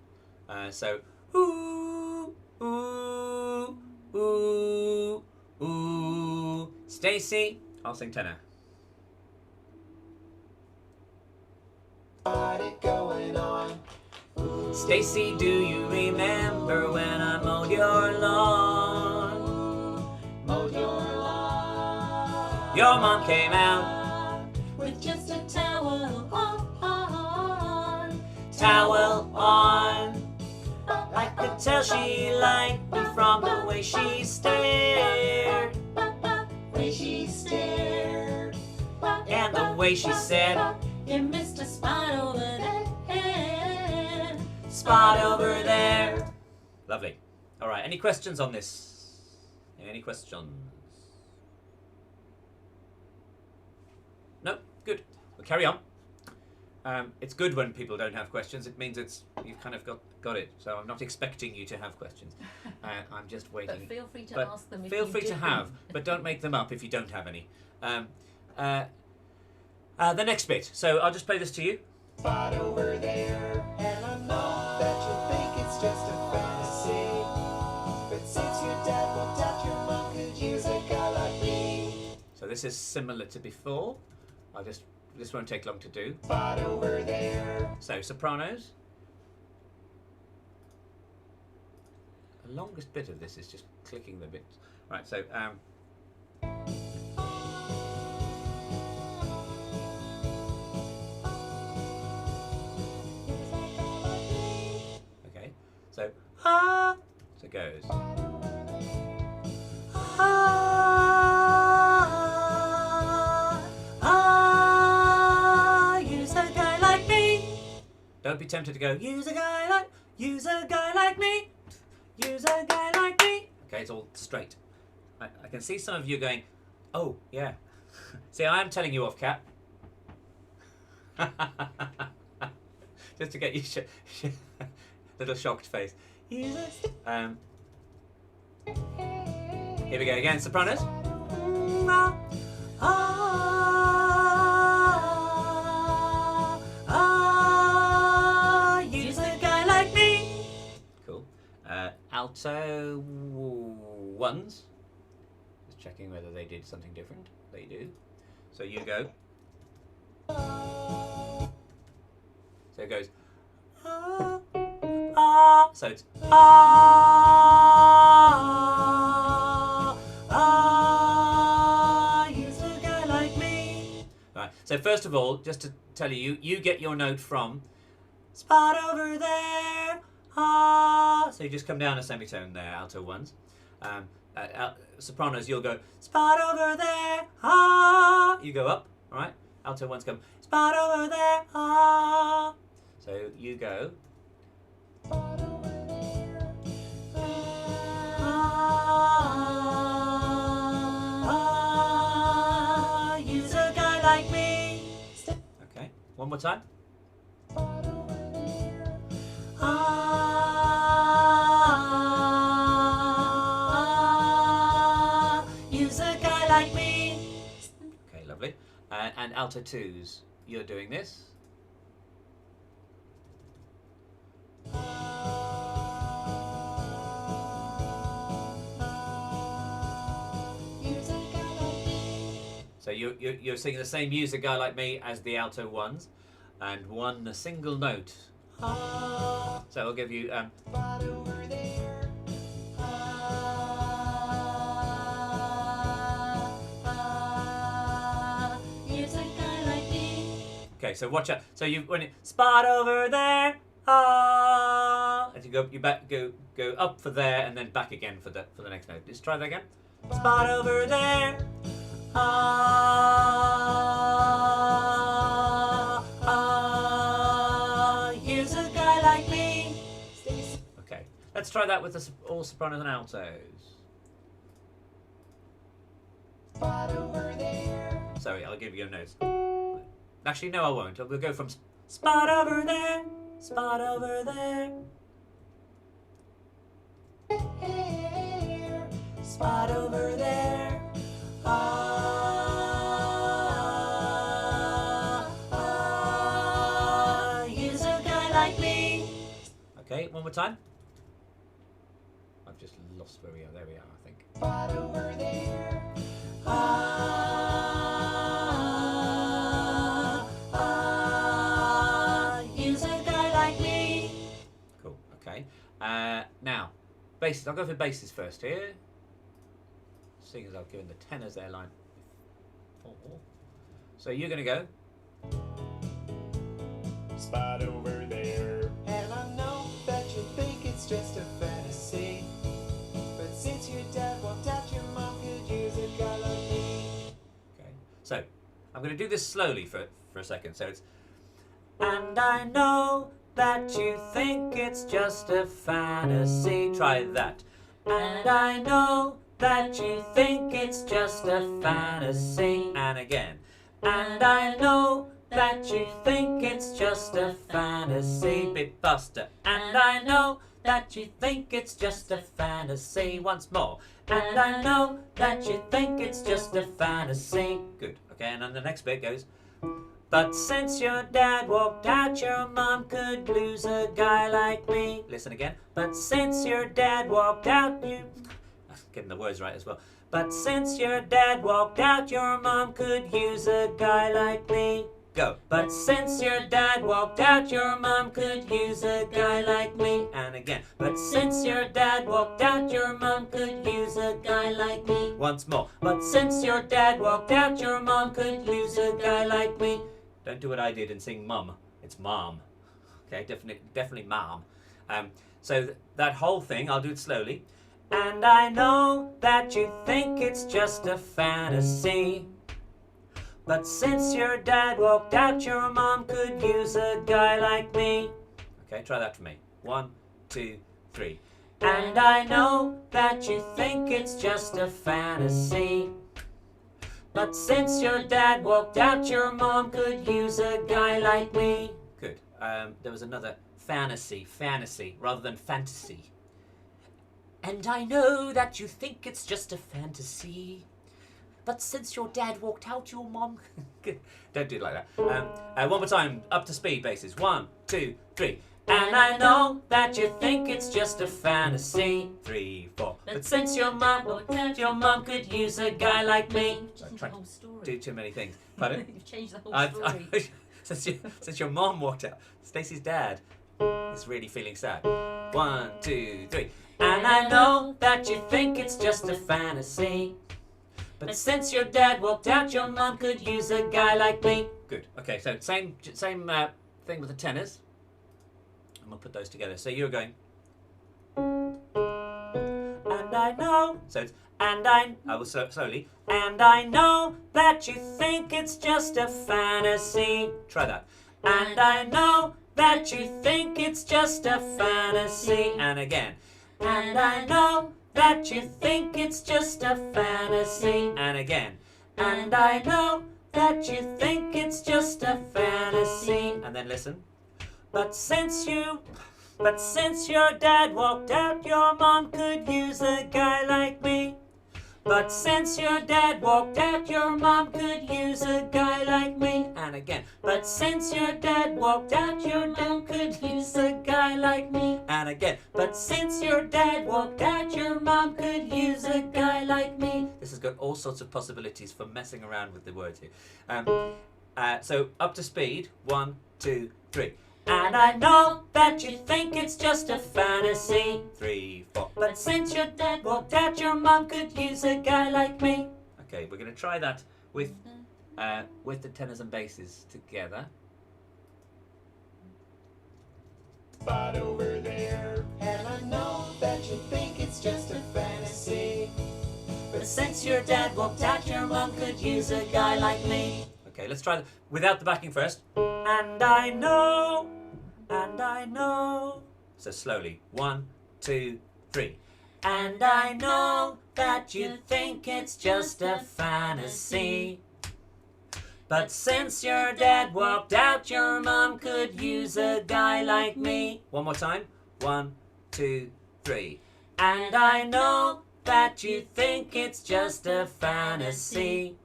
So, ooh, ooh, ooh, ooh. Stacy, I'll sing tenor. Got it going on. Stacy, do you remember when I mowed your lawn? Mowed your lawn. Your mom came out, With just a towel on. towel on. I could tell she liked me from the way she stared, Way she stared. and the way she said, You missed a spot over there. spot over there. Lovely. All right, any questions on this? Any questions? No? Good. We'll carry on. It's good when people don't have questions. It means you've kind of got it. So I'm not expecting you to have questions. I'm just waiting. But feel free to But ask them if feel you free do. to have, but don't make them up if you don't have any. The next bit. So I'll just play this to you. Spot over there. And I know that you think it's just a fantasy. But since your dad walked out, your mom could use a guy like me. So this is similar to before. This won't take long to do. Spot over there. So sopranos. The longest bit of this is just clicking the bits. Right. So okay. So so it goes. Use a guy like me. Don't be tempted to go, use a guy like me. Use a guy like me. Okay, it's all straight. I can see some of you going, oh, yeah. See, I am telling you off, Kat. Just to get you little shocked face. Here we go again, sopranos. Use a guy like me. Cool. Alto ones. Just checking whether they did something different. They do. So you go. So it goes. So it's So first of all, just to tell you, you get your note from spot over there. Ah. So you just come down a semitone there, alto ones. Sopranos, you'll go spot over there. Ah. You go up, all right? Alto ones come spot over there. Ah. So you go. Spot over there. Use a guy like me. Okay, one more time. Spot over there. Use a guy like me. Okay, lovely. And alto twos, you're doing this. Use a guy like me. So you're singing the same "Use a Guy Like Me" as the alto ones, and one a single note. So I'll give you Spot over there. Use a guy like me. okay. So watch out. So when you spot over there, ah, as you go, you back go up for there and then back again for the next note. Just try that again. Spot over there. Use a guy like me. Stacy. Okay, let's try that with the all sopranos and altos. Spot over there. Sorry, I'll give you your notes. Actually, no, I won't. We'll go from spot over there, spot over there. Here. Spot over there. Use a guy like me. Okay, one more time. I've just lost where we are. There we are, I think. Spot over there. Use a guy like me. Cool. Okay. Now, basses. I'll go for basses first here. Seeing as I've given the tenors their line before. So you're going to go. Spot over there. And I know that you think it's just a fantasy, but since your dad walked out, your mom could use a guy like me. Okay. So I'm going to do this slowly for a second. So it's. And I know that you think it's just a fantasy. Try that. And I know that you think it's just a fantasy. And again. And I know that you think it's just a fantasy. Bit faster. And I know that you think it's just a fantasy. Once more. And I know that you think it's just a fantasy. Good. Okay, and then the next bit goes. But since your dad walked out, your mom could lose a guy like me. Listen again. But since your dad walked out, you... Getting the words right as well. But since your dad walked out, your mom could use a guy like me. Go. But since your dad walked out, your mom could use a guy like me. And again. But since your dad walked out, your mom could use a guy like me. Once more. But since your dad walked out, your mom could use a guy like me. Don't do what I did and sing mum. It's mom. Okay, definitely mom. So that whole thing, I'll do it slowly. And I know that you think it's just a fantasy. But since your dad walked out, your mom could use a guy like me. Okay, try that for me. 1, 2, 3. And I know that you think it's just a fantasy. But since your dad walked out, your mom could use a guy like me. Good. There was another fantasy, rather than fantasy. And I know that you think it's just a fantasy. But since your dad walked out, your mom... Don't do it like that. One more time, up to speed bases. 1, 2, 3. And I know that you think it's just a fantasy. 3, 4. But since your mom walked out, your mom could use a guy like me. You've changed the whole story. Do too many things. Pardon? You've changed the whole story. Since your mom walked out, Stacy's dad is really feeling sad. 1, 2, 3. And I know that you think it's just a fantasy. But since your dad walked out, your mum could use a guy like me. Good. Okay, so same thing with the tenors. And we'll put those together. So you're going. And I know. So it's I will slowly. And I know that you think it's just a fantasy. Try that. And I know that you think it's just a fantasy. And again. And I know that you think it's just a fantasy. And again. And I know that you think it's just a fantasy. And then listen. But since your dad walked out, your mom could use a guy like me. But since your dad walked out, your mom could use a guy like me. And again. But since your dad walked out, your mom could use a guy like me. And again. But since your dad walked out, your mom could use a guy like me. This has got all sorts of possibilities for messing around with the words here. So up to speed. 1, 2, 3. And I know that you think it's just a fantasy. 3, 4. But since your dad walked out, your mum could use a guy like me. Okay, we're going to try that with the tenors and basses together. Spot over there. And I know that you think it's just a fantasy. But since your dad walked out, your mum could use a guy like me. Okay, let's try that without the backing first. And I know. So slowly. 1, 2, 3. And I know that you think it's just a fantasy. But since your dad walked out, your mom could use a guy like me. One more time. 1, 2, 3. And I know that you think it's just a fantasy.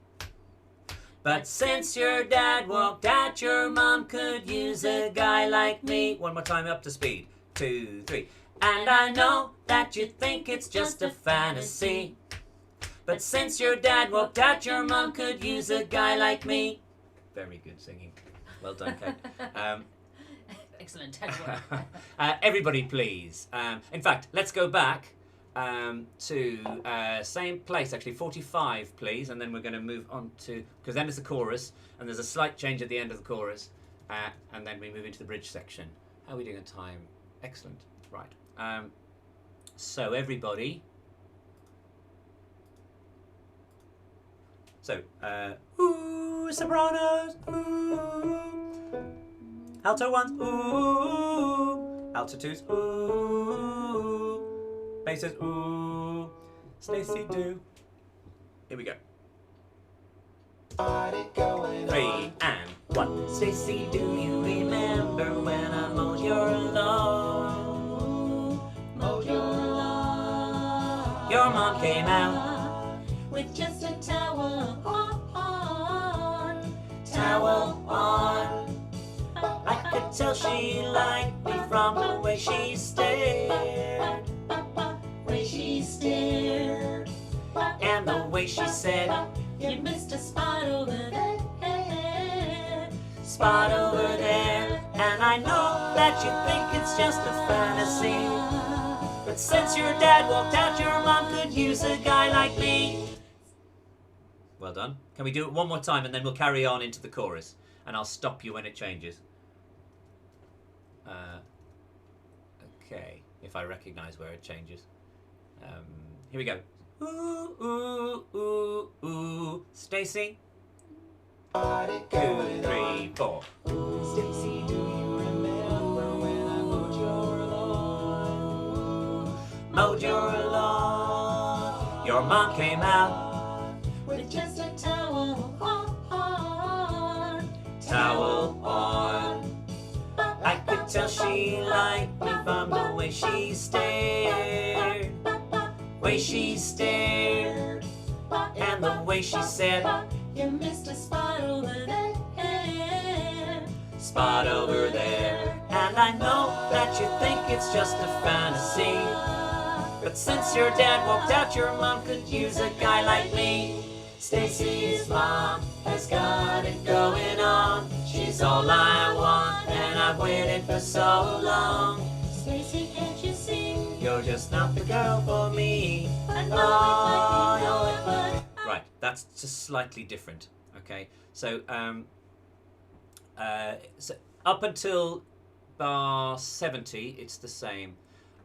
But since your dad walked out, your mom could use a guy like me. One more time, up to speed. 2, 3. And I know that you think it's just a fantasy. But since your dad walked out, your mom could use a guy like me. Very good singing. Well done, Kate. Excellent. Head work. Everybody, please. In fact, let's go back to same place, actually 45, please, and then we're going to move on to, because then it's the chorus, and there's a slight change at the end of the chorus, and then we move into the bridge section. How are we doing on time? Excellent. Right. So everybody. So, ooh, sopranos, ooh, alto ones, ooh, alto twos, ooh, basses, ooh, Stacy do. Here we go. 3 and 1. Stacy, do you remember when I mowed your lawn? Mowed your lawn. Your mom came out with just a towel on. Towel on. I could tell she liked me from the way she stared. Way she stared. And the way she said, you missed a spot over there. Spot over there. And I know that you think it's just a fantasy. But since your dad walked out, your mom could use a guy like me. Well done. Can we do it one more time and then we'll carry on into the chorus? And I'll stop you when it changes. Okay, if I recognise where it changes. Here we go. Ooh, ooh, ooh, ooh. Stacy. 2, 3, 4. Stacy, do you remember when I mowed your lawn? Mowed your lawn. Your mom came out With just a towel on. towel on. I could tell she liked me from the way she stared. Way she stared. And the way she said, You missed a spot over there. spot over there. And I know that you think it's just a fantasy. But since your dad walked out, your mom could use a guy like me. Stacy's mom has got it going on. She's all I want, and I've waited for so long. Stacy, can't you see? You're just not the girl for me. I know it, but Right. That's just slightly different. Okay, so so up until bar 70, it's the same.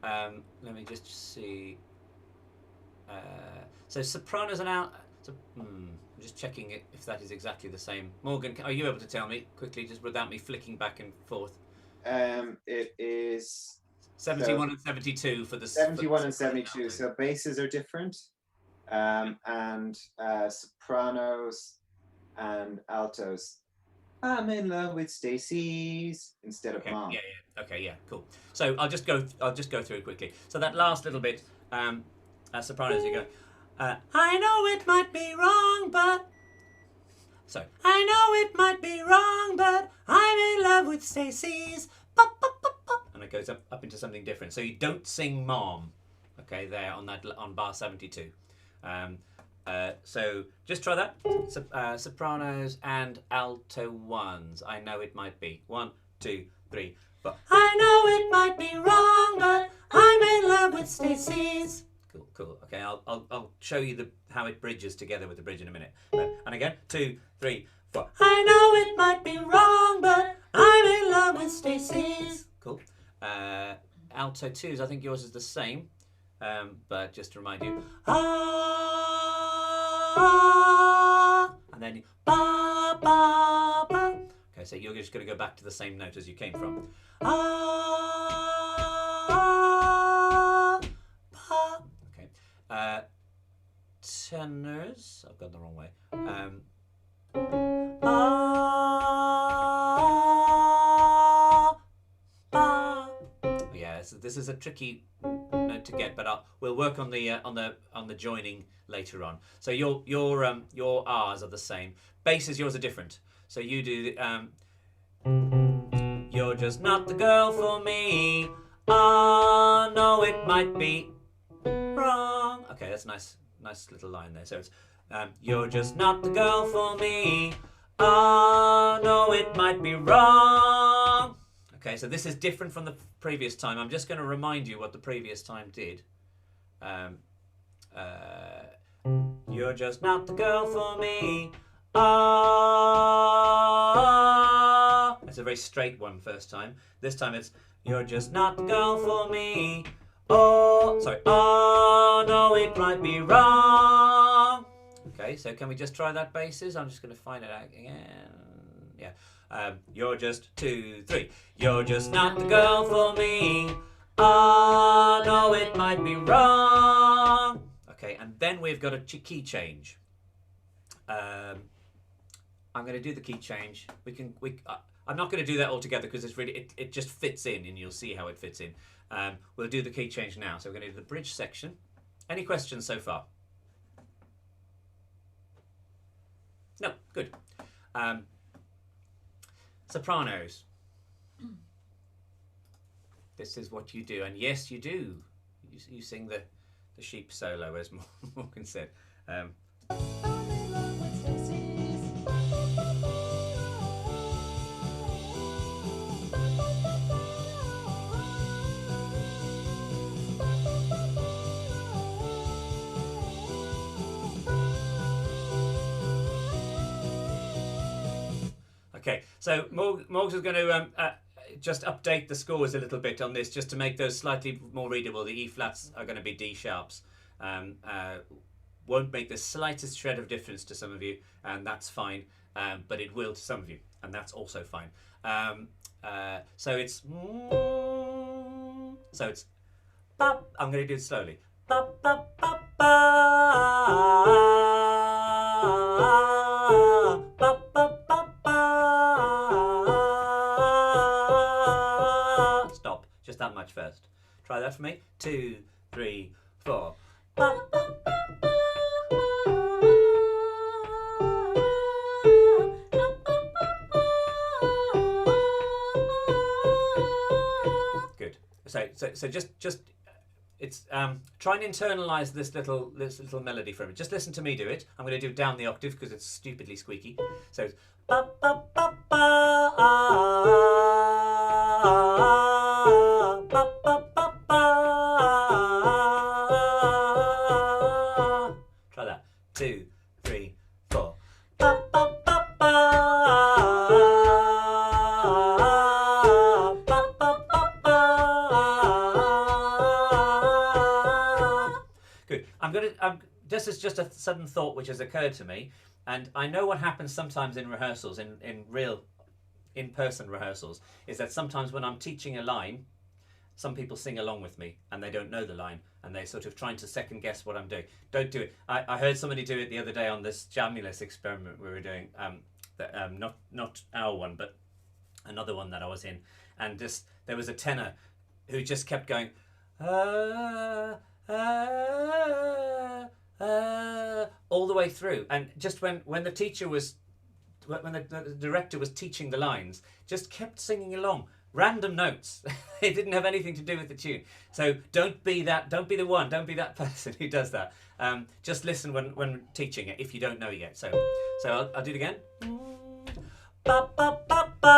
Let me just see. So sopranos and out. So, I'm just checking if that is exactly the same. Morgan, are you able to tell me quickly, just without me flicking back and forth? It is 71 and 72 for the 71 and 72. So basses are different, and sopranos and altos. I'm in love with Stacy's instead of mom. Yeah. Okay, yeah, cool. So I'll just go through it quickly. So that last little bit, sopranos, you go. I know it might be wrong, but. So I know it might be wrong, but I'm in love with Stacy's. And it goes up into something different. So you don't sing mom, okay, there on bar 72. So just try that. Sopranos and alto ones. I know it might be 1, 2, 3, 4. I know it might be wrong, but I'm in love with Stacy's. Cool. Okay, I'll show you how it bridges together with the bridge in a minute. And again, 2, 3, 4. I know it might be wrong, but I'm in love with Stacy's. Cool. Alto 2s, I think yours is the same. But just to remind you, and then ba ba ba. Okay, so you're just going to go back to the same note as you came from. Okay. Tenors, I've gone the wrong way. Yeah, so this is a tricky note to get, but we'll work on the joining later on. So your R's are the same. Basses, yours are different. So you do you're just not the girl for me. Oh no, it might be wrong. Okay, that's a nice little line there. So it's you're just not the girl for me. Oh no, it might be wrong. Okay, so this is different from the previous time. I'm just going to remind you what the previous time did. You're just not the girl for me. Oh. That's a very straight one first time. This time it's you're just not the girl for me. Oh, sorry. Oh no, it might be wrong. Okay, so can we just try that basis? I'm just going to find it out again. Yeah. You're just 2, 3. You're just not the girl for me. Oh no, it might be wrong. Okay, and then we've got a key change. I'm going to do the key change. I'm not going to do that all together because it's really it just fits in, and you'll see how it fits in. We'll do the key change now. So we're going to do the bridge section. Any questions so far? No, good. Sopranos. This is what you do, and yes, you do. You sing the sheep solo, as Morgan said. Okay, so Morgs is going to just update the scores a little bit on this, just to make those slightly more readable. The E flats are going to be D sharps. Won't make the slightest shred of difference to some of you, and that's fine. But it will to some of you, and that's also fine. So it's bop. I'm going to do it slowly. Bop, bop, bop, bop. Bop, bop, bop, bop. Stop. Just that much first. Try that for me. 2, 3, 4. Bop, bop, bop. Good. So just it's try and internalize this little melody from it. Just listen to me do it. I'm going to do down the octave because it's stupidly squeaky. So it's ba ba ba ba ba ba ba ba. Try that. 2, 3. this is just a sudden thought which has occurred to me, and I know what happens sometimes in rehearsals, in real in-person rehearsals, is that sometimes when I'm teaching a line, some people sing along with me and they don't know the line and they're sort of trying to second guess what I'm doing. Don't do it. I heard somebody do it the other day on this Jamulus experiment we were doing, not our one, but another one that I was in, and just there was a tenor who just kept going all the way through, and just when the teacher was when the director was teaching the lines, just kept singing along random notes. It didn't have anything to do with the tune. So don't be that person who does that. Just listen when teaching it if you don't know it yet. So I'll do it again. Ba, ba, ba, ba.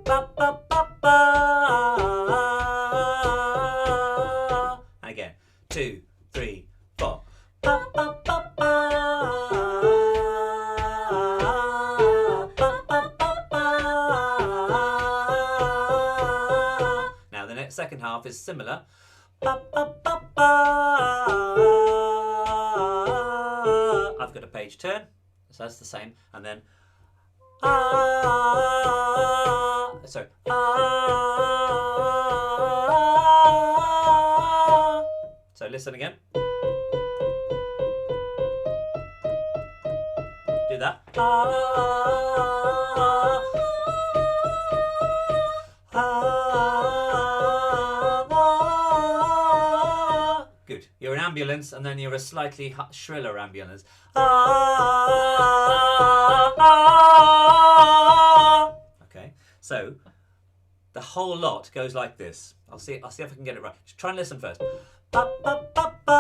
Ba, ba, ba, ba. And again. 2, 3, 4. Ba, ba, ba, ba. Ba, ba, ba, ba. Now the next second half is similar. Ba, ba, ba, ba. I've got a page turn, so that's the same, and then so so listen again. Do that. Good. You're an ambulance, and then you're a slightly shriller ambulance. Okay. So the whole lot goes like this. I'll see if I can get it right. Just try and listen first. Ba, ba, ba, ba.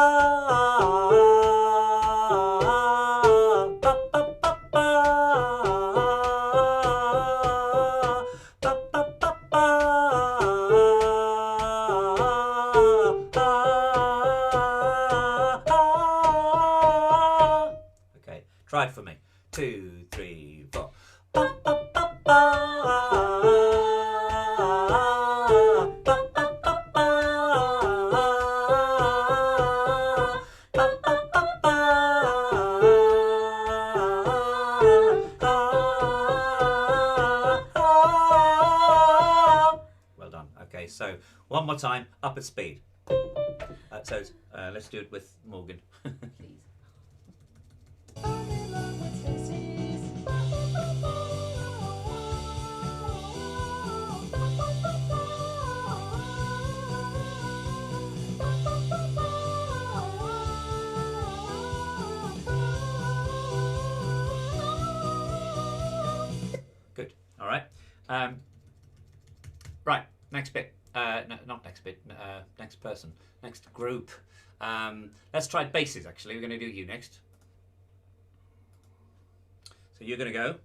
Ba, ba, ba, ba. Ba, ba, ba, ba. Okay, try it for me. 2, 3, 4. Ba, ba, ba, ba. Ba, ba, ba, ba. Ba, ba, ba, ba. Well done. Okay, so one more time, up at speed. Let's do it with Morgan. Please. Good. All right. Right. Next bit. No, not next bit. Next person. Next group. Let's try basses. Actually, we're going to do you next. So you're going to go.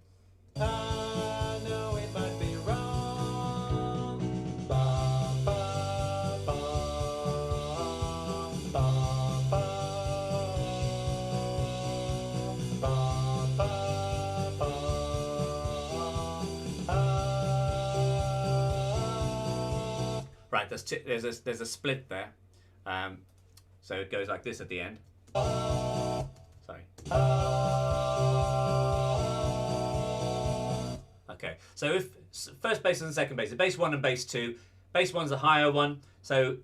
I know it might be wrong. Ba, ba, ba, ba, ba. Ba, ba, ba. Right. There's a split there. So it goes like this at the end. Sorry. Okay, so if first bass and second bass, the bass 1 and bass 2, bass 1's a higher one, so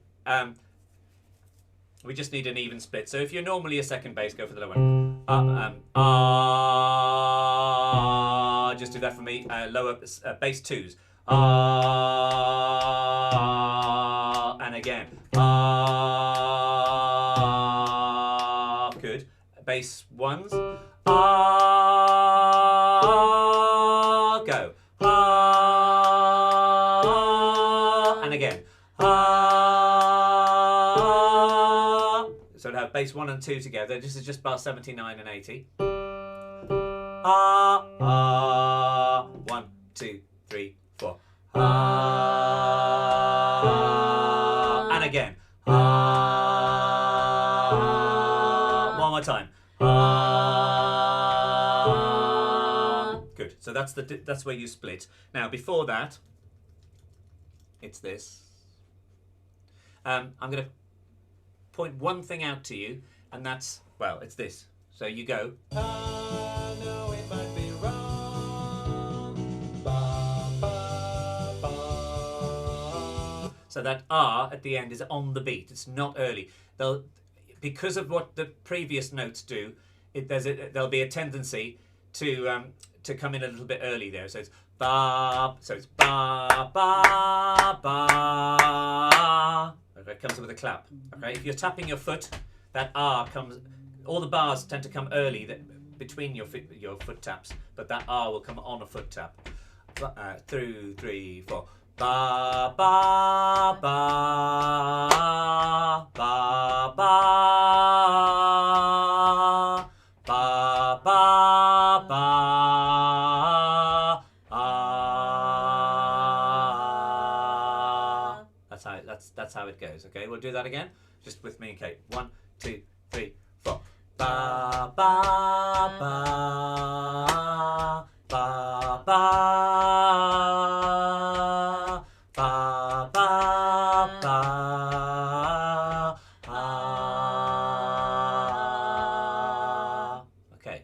we just need an even split. So if you're normally a second bass, go for the low one. Just do that for me. Lower bass 2s. And again. Good. Bass 1s. Go. And again. So to have bass 1 and 2 together, this is just bar 79 and 80. 1, 2, 3, 4. And again. One more time. Good. So that's where you split. Now before that, it's this. I'm gonna point one thing out to you, and that's, well, it's this. So you go. I know it might be wrong. Ba, ba, ba. So that R at the end is on the beat. It's not early. Because of what the previous notes do, there'll be a tendency to come in a little bit early there. So it's ba. So it's ba ba ba. Okay, it comes with a clap. Okay, if you're tapping your foot, that R comes. All the bars tend to come early between your foot taps, but that R will come on a foot tap. 2, 3, 4. Ba ba ba ba ba ba ba ba. That's how it goes. Okay, we'll do that again, just with me and Kate. 1, 2, 3, 4. Ba ba ba ba ba ba ba ba. Okay,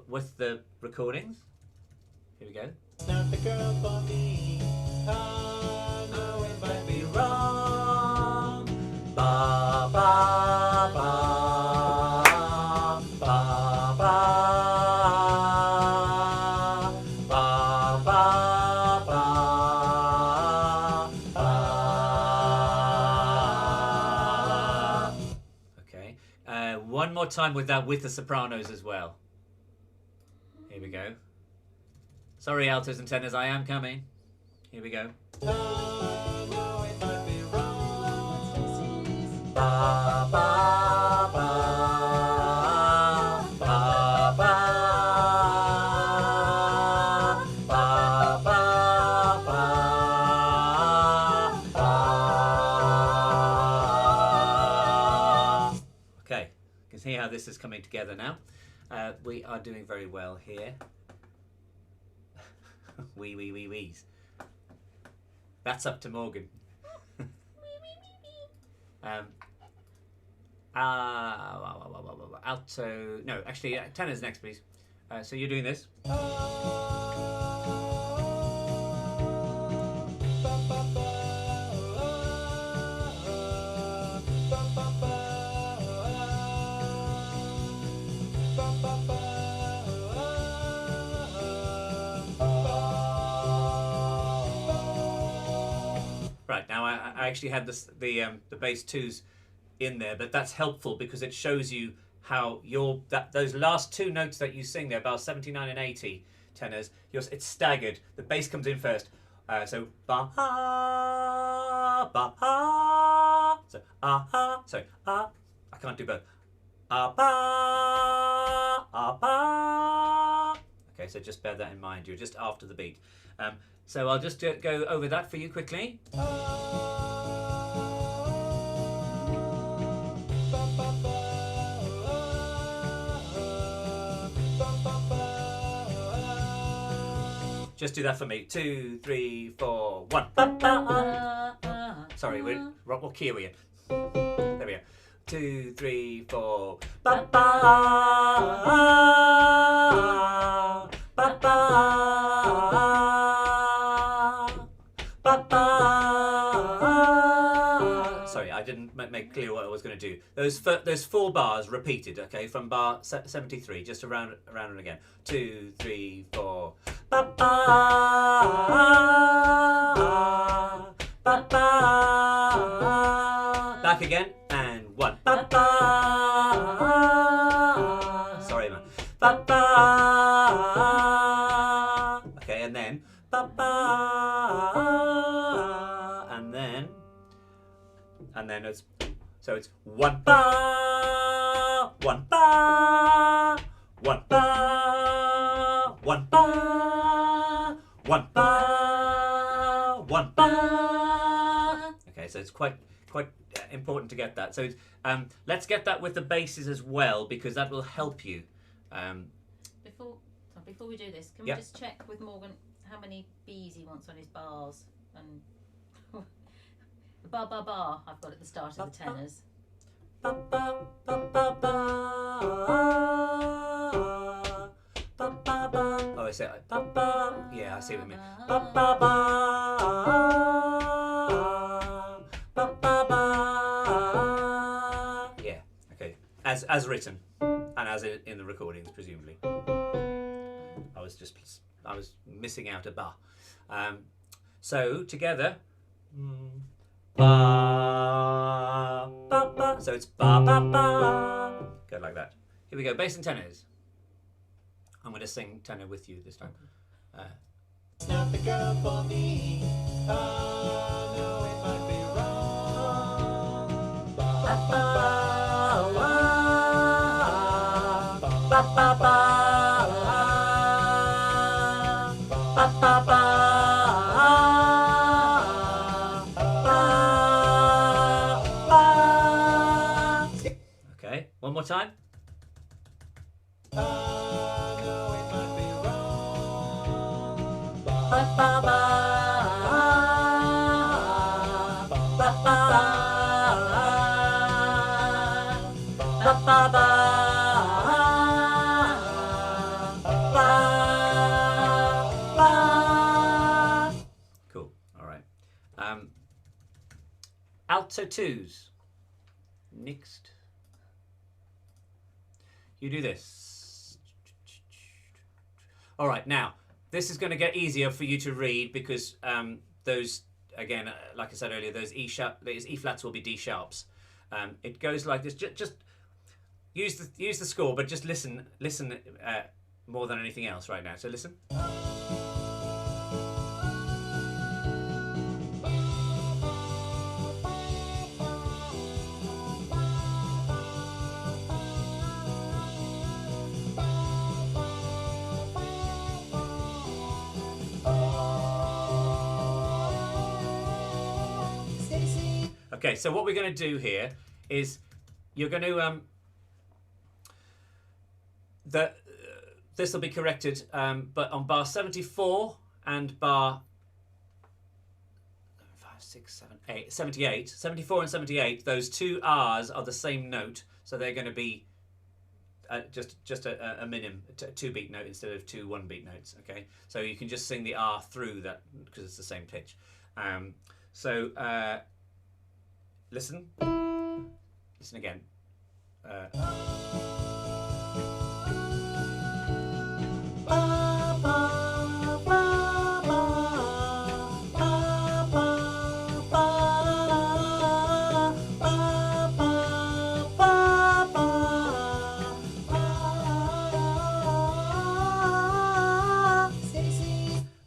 with the recordings, here we go. Not the girl for me. I know it might be wrong. Ba ba ba ba ba ba ba ba. Okay, one more time with that, with the sopranos as well. Here we go. Sorry, altos and tenors, I am coming. Here we go. I know it might be wrong. Ba ba ba ba ba ba ba ba. Okay, you can see how this is coming together now. We are doing very well here. Wees. That's up to Morgan. Alto. No, actually, tenor's next, please. So you're doing this. Right, now I actually had the bass twos in there, but that's helpful because it shows you how those last two notes that you sing there, about 79 and 80 tenors, it's staggered. The bass comes in first. So ba ha ba ha. So ha. So I can't do both. Ba ba. Okay, so just bear that in mind. You're just after the beat. So I'll just go over that for you quickly. Just do that for me. 2, 3, 4, 1. Sorry, what key are we in? There we go. 2, 3, 4. Ba ba ba ba ba ba. Sorry, I didn't make clear what I was going to do. Those 4 bars repeated, okay, from bar 73, just around and again. 2, 3, 4. Ba ba ba ba. Back again, and 1. Ba ba. Sorry, man. Ba ba. Okay, and then ba ba, and then it's 1 ba, 1 ba, 1 ba, 1 ba, 1 ba, 1 ba. Okay, so it's quite important to get that. So let's get that with the basses as well, because that will help you. Before we do this, can Yep. we just check with Morgan how many B's he wants on his bars? And the bar I've got at the start of the tenors. ba ba ba ba ba. Ba ba ba. Oh, I say ba ba. Yeah, I see what I mean. Ba ba ba. Ba ba ba. Yeah. Okay. As written, and as in the recordings, presumably. I was missing out a ba. So together. Ba, ba, ba. So it's ba ba ba. Go like that. Here we go. Bass and tenors. I'm going to sing tenor with you this time. It's not the girl for me. Oh, no, it might be wrong. Ba ba ba ba ba ba ba ba ba ba. Okay, one more time. Oh, no, it might be wrong. Ba Ba ba ba ba ba ba ba ba ba. Cool. All right. Alto twos. Next. You do this. All right, now this is going to get easier for you to read because those, again, like I said earlier, those E flats will be D sharps. It goes like this. Just use the score, but just listen more than anything else right now. So listen. Stacy. Okay, so what we're going to do here is you're going to this will be corrected, but on bar 74 and bar 5, 6, 7, 8, 78, 74 and 78, those two R's are the same note, so they're going to be just a minimum 2-beat note instead of 2 1-beat notes. Okay, so you can just sing the R through that because it's the same pitch. Listen again.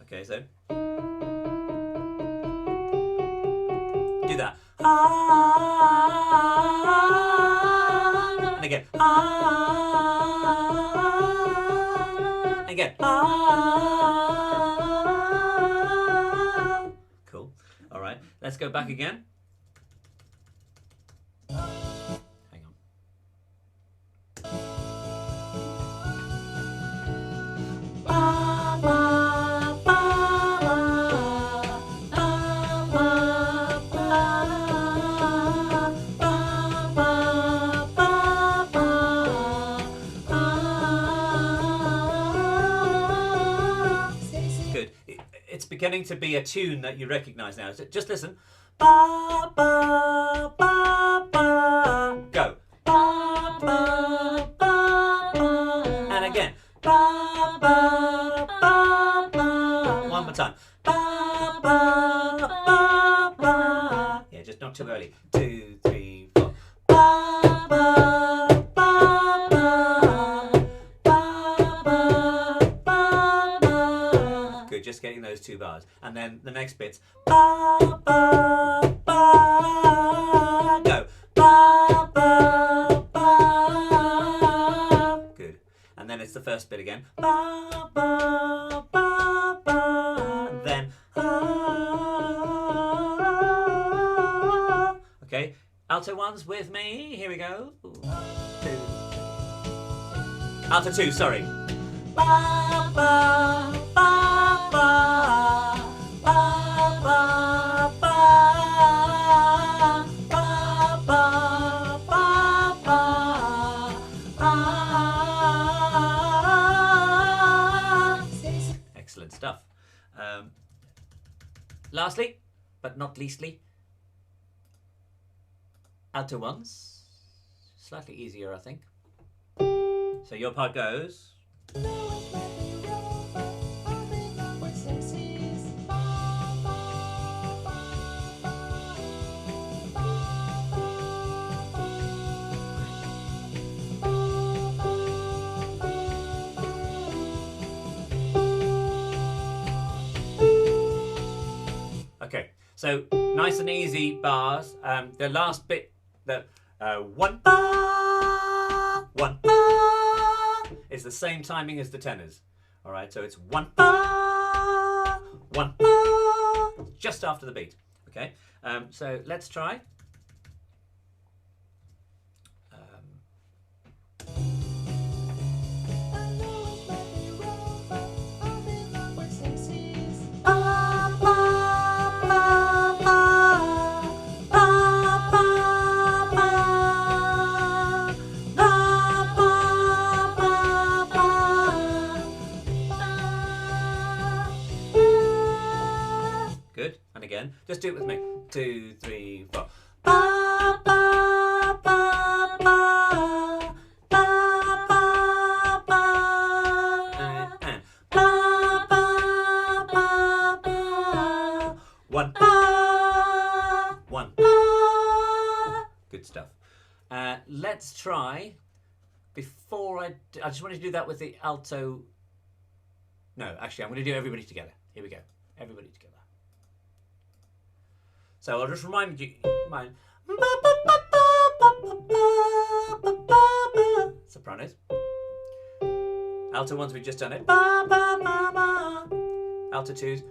Okay, so do that. And again. And again. Cool. All right. Let's go back again. Hang on. Good. It's beginning to be a tune that you recognize now. So just listen. Ba, ba, ba, ba. Go. Ba, ba, ba, ba. And again. Ba, ba, ba, ba. One more time. Ba, ba, ba, ba. Yeah, just not too early. 2, 3, 4. Ba, ba, ba, ba. Ba, ba, ba, ba. Good, just getting those 2 bars. And then the next bit's ba, ba, ba. Go. Ba, ba, ba. Good. And then it's the first bit again. Ba, ba, ba, ba. And then okay, alto ones with me. Here we go. 2. Alto 2, sorry. Ba, ba, ba, ba. Ba, ba, ba. Ba, ba, ba. Lastly, but not leastly, alto ones. Slightly easier, I think. So your part goes. Okay, so nice and easy bars. The last bit, the one bar, one bar, is the same timing as the tenors. All right, so it's one bar, just after the beat. Okay, so let's try. Good, and again, just do it with me. 2, 3, 4. Ba, ba, ba, ba. Ba, ba, ba. And ba, ba, ba, ba. One ba, one ba. Good stuff. Let's try. Before I just want to do that with the alto. No, actually, I'm going to do everybody together. Here we go. Everybody together. So I'll just remind you. Sopranos. Alto ones, we've just done it. Alto twos.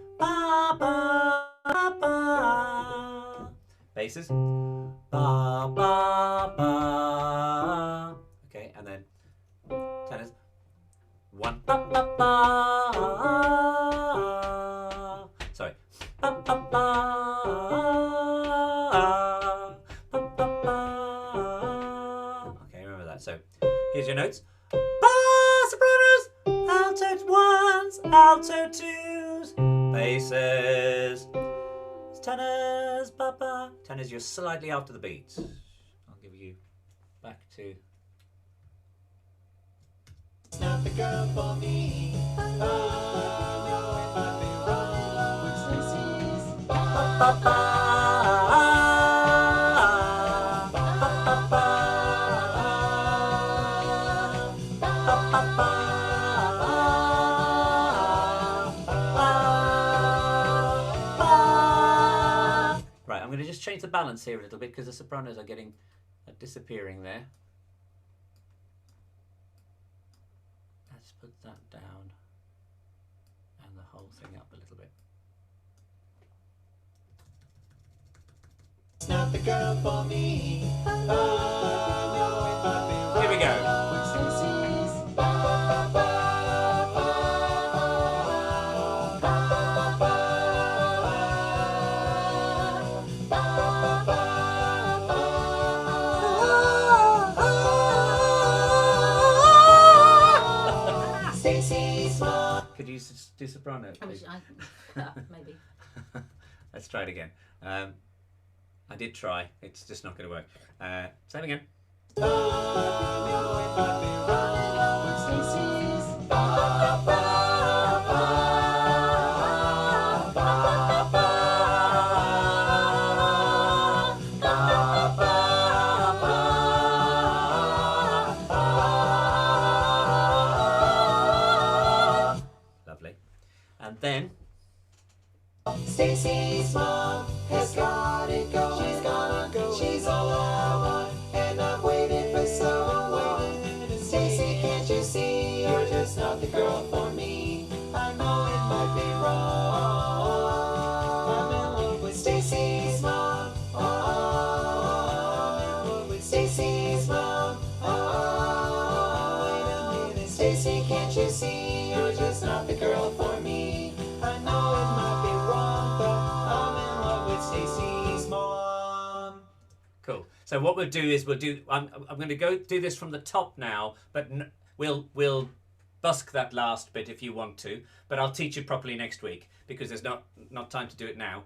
Basses. Okay, and then tenors. One. Sorry. Okay, remember that. So here's your notes. Sopranos, alto ones, alto twos, basses, tenors, tenors. You're slightly after the beat. I'll give you back to. It's not the girl for me. Right, I'm going to just change the balance here a little bit because the sopranos are disappearing there. Let's put that down and the whole thing up a little bit. It's not the girl for me. Here we go. Stacy small. Could you do soprano, please? Maybe. Let's try it again. I did try. It's just not going to work. Same again. Lovely. And then. Stacy's mom has gotta go. She's gonna go. She's all I want, and I've waited for so long. Stacy, can't you see you're just not the girl for me? I know it might be wrong. I'm in love with Stacy's mom. Oh, I'm in love with Stacy's mom. Oh, wait a minute, Stacy, can't you see you're just not the girl for me? I know it might be wrong, but I'm in love with Stacy's mom. Cool. So what we'll do is I'm going to go do this from the top now, but we'll busk that last bit if you want to, but I'll teach it properly next week because there's not time to do it now.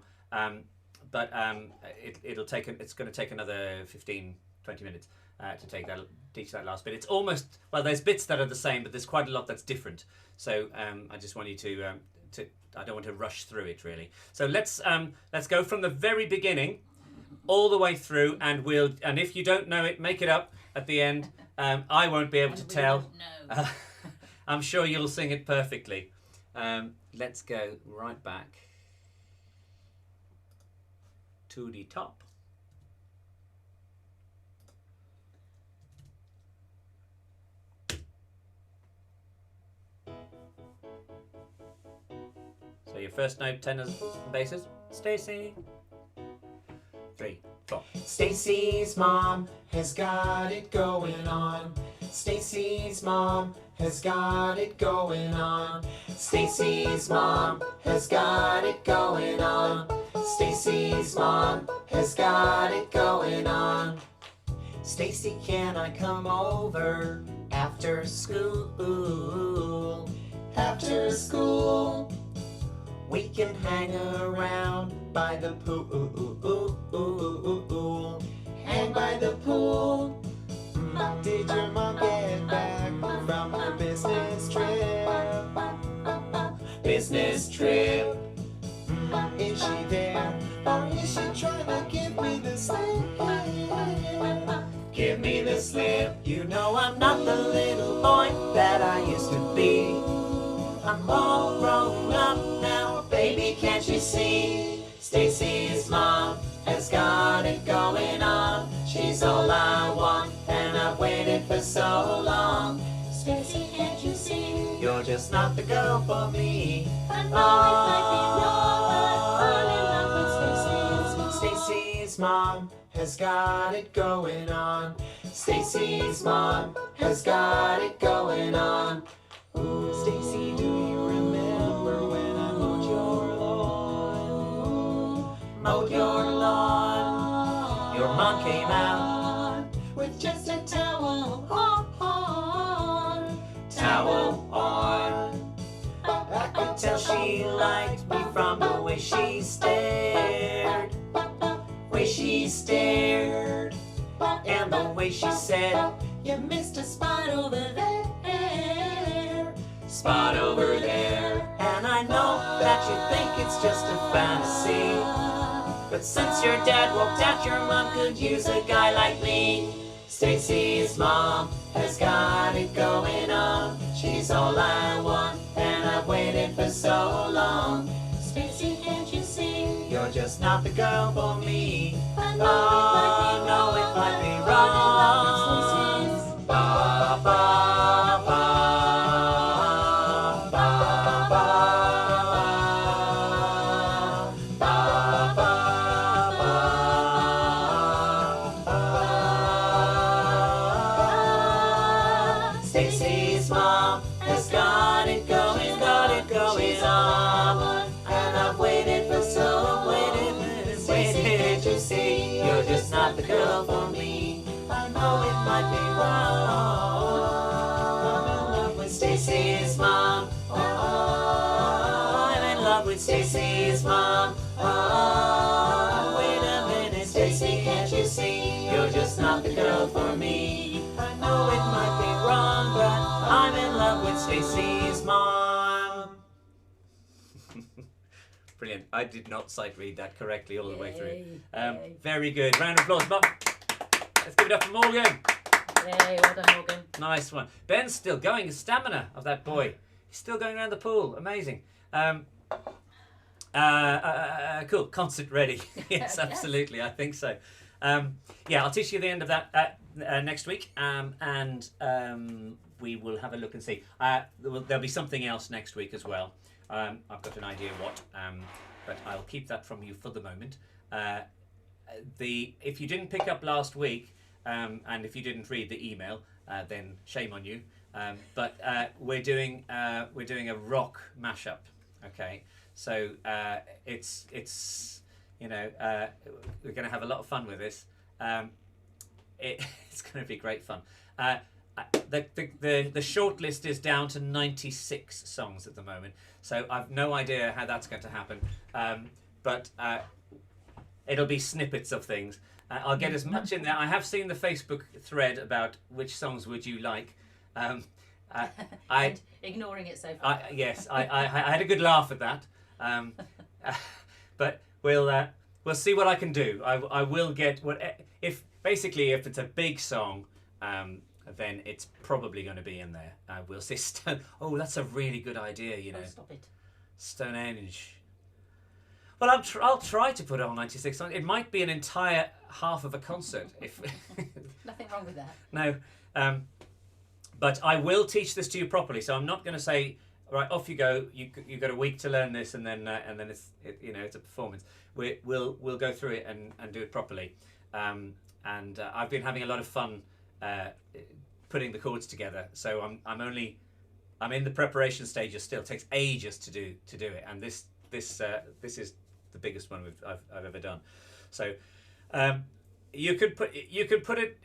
It's going to take another 15-20 minutes to teach that last bit. It's almost, well, there's bits that are the same, but there's quite a lot that's different. So I just want you to I don't want to rush through it really. So let's go from the very beginning all the way through, and if you don't know it, make it up at the end. I won't be able to tell. No. I'm sure you'll sing it perfectly. Let's go right back to the top. So your first note, tenors and basses. Stacy. 3, 4. Stacy's mom has got it going on. Stacy's mom has got it going on. Stacy's mom has got it going on. Stacy's mom has got it going on. Stacy, can I come over after school? After school, we can hang around by the pool. Hang by the pool. Did your mom get back from her business trip? Business trip. Is she there? Or is she trying to give me the slip? Give me the slip. You know I'm not the little boy that I used to be. I'm all grown up now, baby, can't you see? Stacy's mom has got it going on. She's all I want, and I've waited for so long. Stacy, can't you see? You're just not the girl for me. I know it might be wrong, but I'm in love with Stacy's mom has got it going on. Stacy's mom has got it going on. Stacy, do you remember when I mowed your lawn? Mowed your lawn. Your mom came out with just a towel on. Towel on. I could tell she liked me from the way she stared. Way she stared. And the way she said, you missed a spot over there. Spot over there. And I know that you think it's just a fantasy, but since your dad walked out, your mom could use a guy like me. Stacy's mom has got it going on. She's all I want, and I've waited for so long. Stacy, can't you see? You're just not the girl for me. I know it might be wrong. Ba, ba, ba. Stacy's mom has got it going on, and I've waited for so waited to see. You're just not the girl for me. I know it might be wrong. I'm in love with Stacy's mom. I'm in love with Stacy's mom. Wait a minute, Stacy, can't you see? You're just not the girl for me. I know it might be wrong, but I'm in love with Stacy's mom. Brilliant. I did not sight read that correctly all the way through. Very good. Round of applause, Bob. Let's give it up for Morgan. Yay, well done, Morgan. Nice one. Ben's still going. The stamina of that boy. He's still going around the pool. Amazing. Cool. Concert ready. Yes, absolutely. I think so. Yeah, I'll teach you the end of that next week, and we will have a look and see. There'll be something else next week as well. I've got an idea what, but I'll keep that from you for the moment. If you didn't pick up last week, and if you didn't read the email, then shame on you. But we're doing a rock mashup. Okay, so it's we're going to have a lot of fun with this. It's going to be great fun. the short list is down to 96 songs at the moment, so I've no idea how that's going to happen. But it'll be snippets of things. I'll get as much in there. I have seen the Facebook thread about which songs would you like. And ignoring it so far. Yes, I had a good laugh at that. But we'll see what I can do. I will get if it's a big song, then it's probably going to be in there. We'll see. Oh, that's a really good idea. You know, Stop it. Stonehenge. Well, I'll try to put it on 96 songs. It might be an entire half of a concert. If Nothing wrong with that. no, but I will teach this to you properly. So I'm not going to say, right, off you go. You've got a week to learn this, and then it's a performance. We'll go through it and do it properly. And I've been having a lot of fun putting the chords together. So I'm in the preparation stages still. It takes ages to do it, and this is the biggest one I've ever done. So you could put it.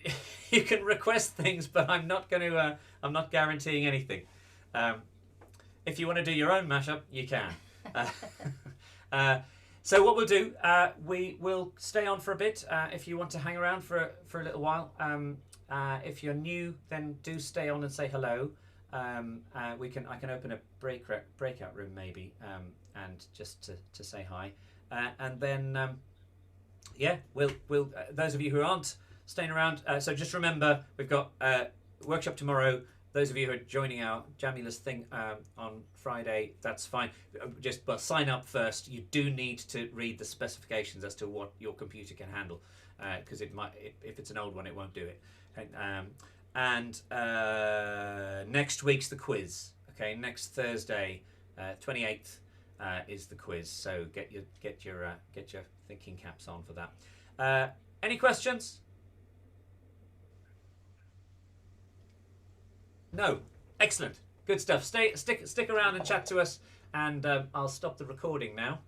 You can request things, but I'm not guaranteeing anything. If you want to do your own mashup, you can. So what we'll do, we will stay on for a bit. If you want to hang around for a little while, if you're new, then do stay on and say hello. I can open a breakout room maybe, and just to say hi, and then we'll those of you who aren't staying around. So just remember, we've got workshop tomorrow. Those of you who are joining our Jamulus thing on Friday, that's fine. But sign up first. You do need to read the specifications as to what your computer can handle, because if it's an old one, it won't do it. And next week's the quiz. Okay, next Thursday, 28th, is the quiz. So get your thinking caps on for that. Any questions? No. Excellent. Good stuff. Stick around and chat to us, and I'll stop the recording now.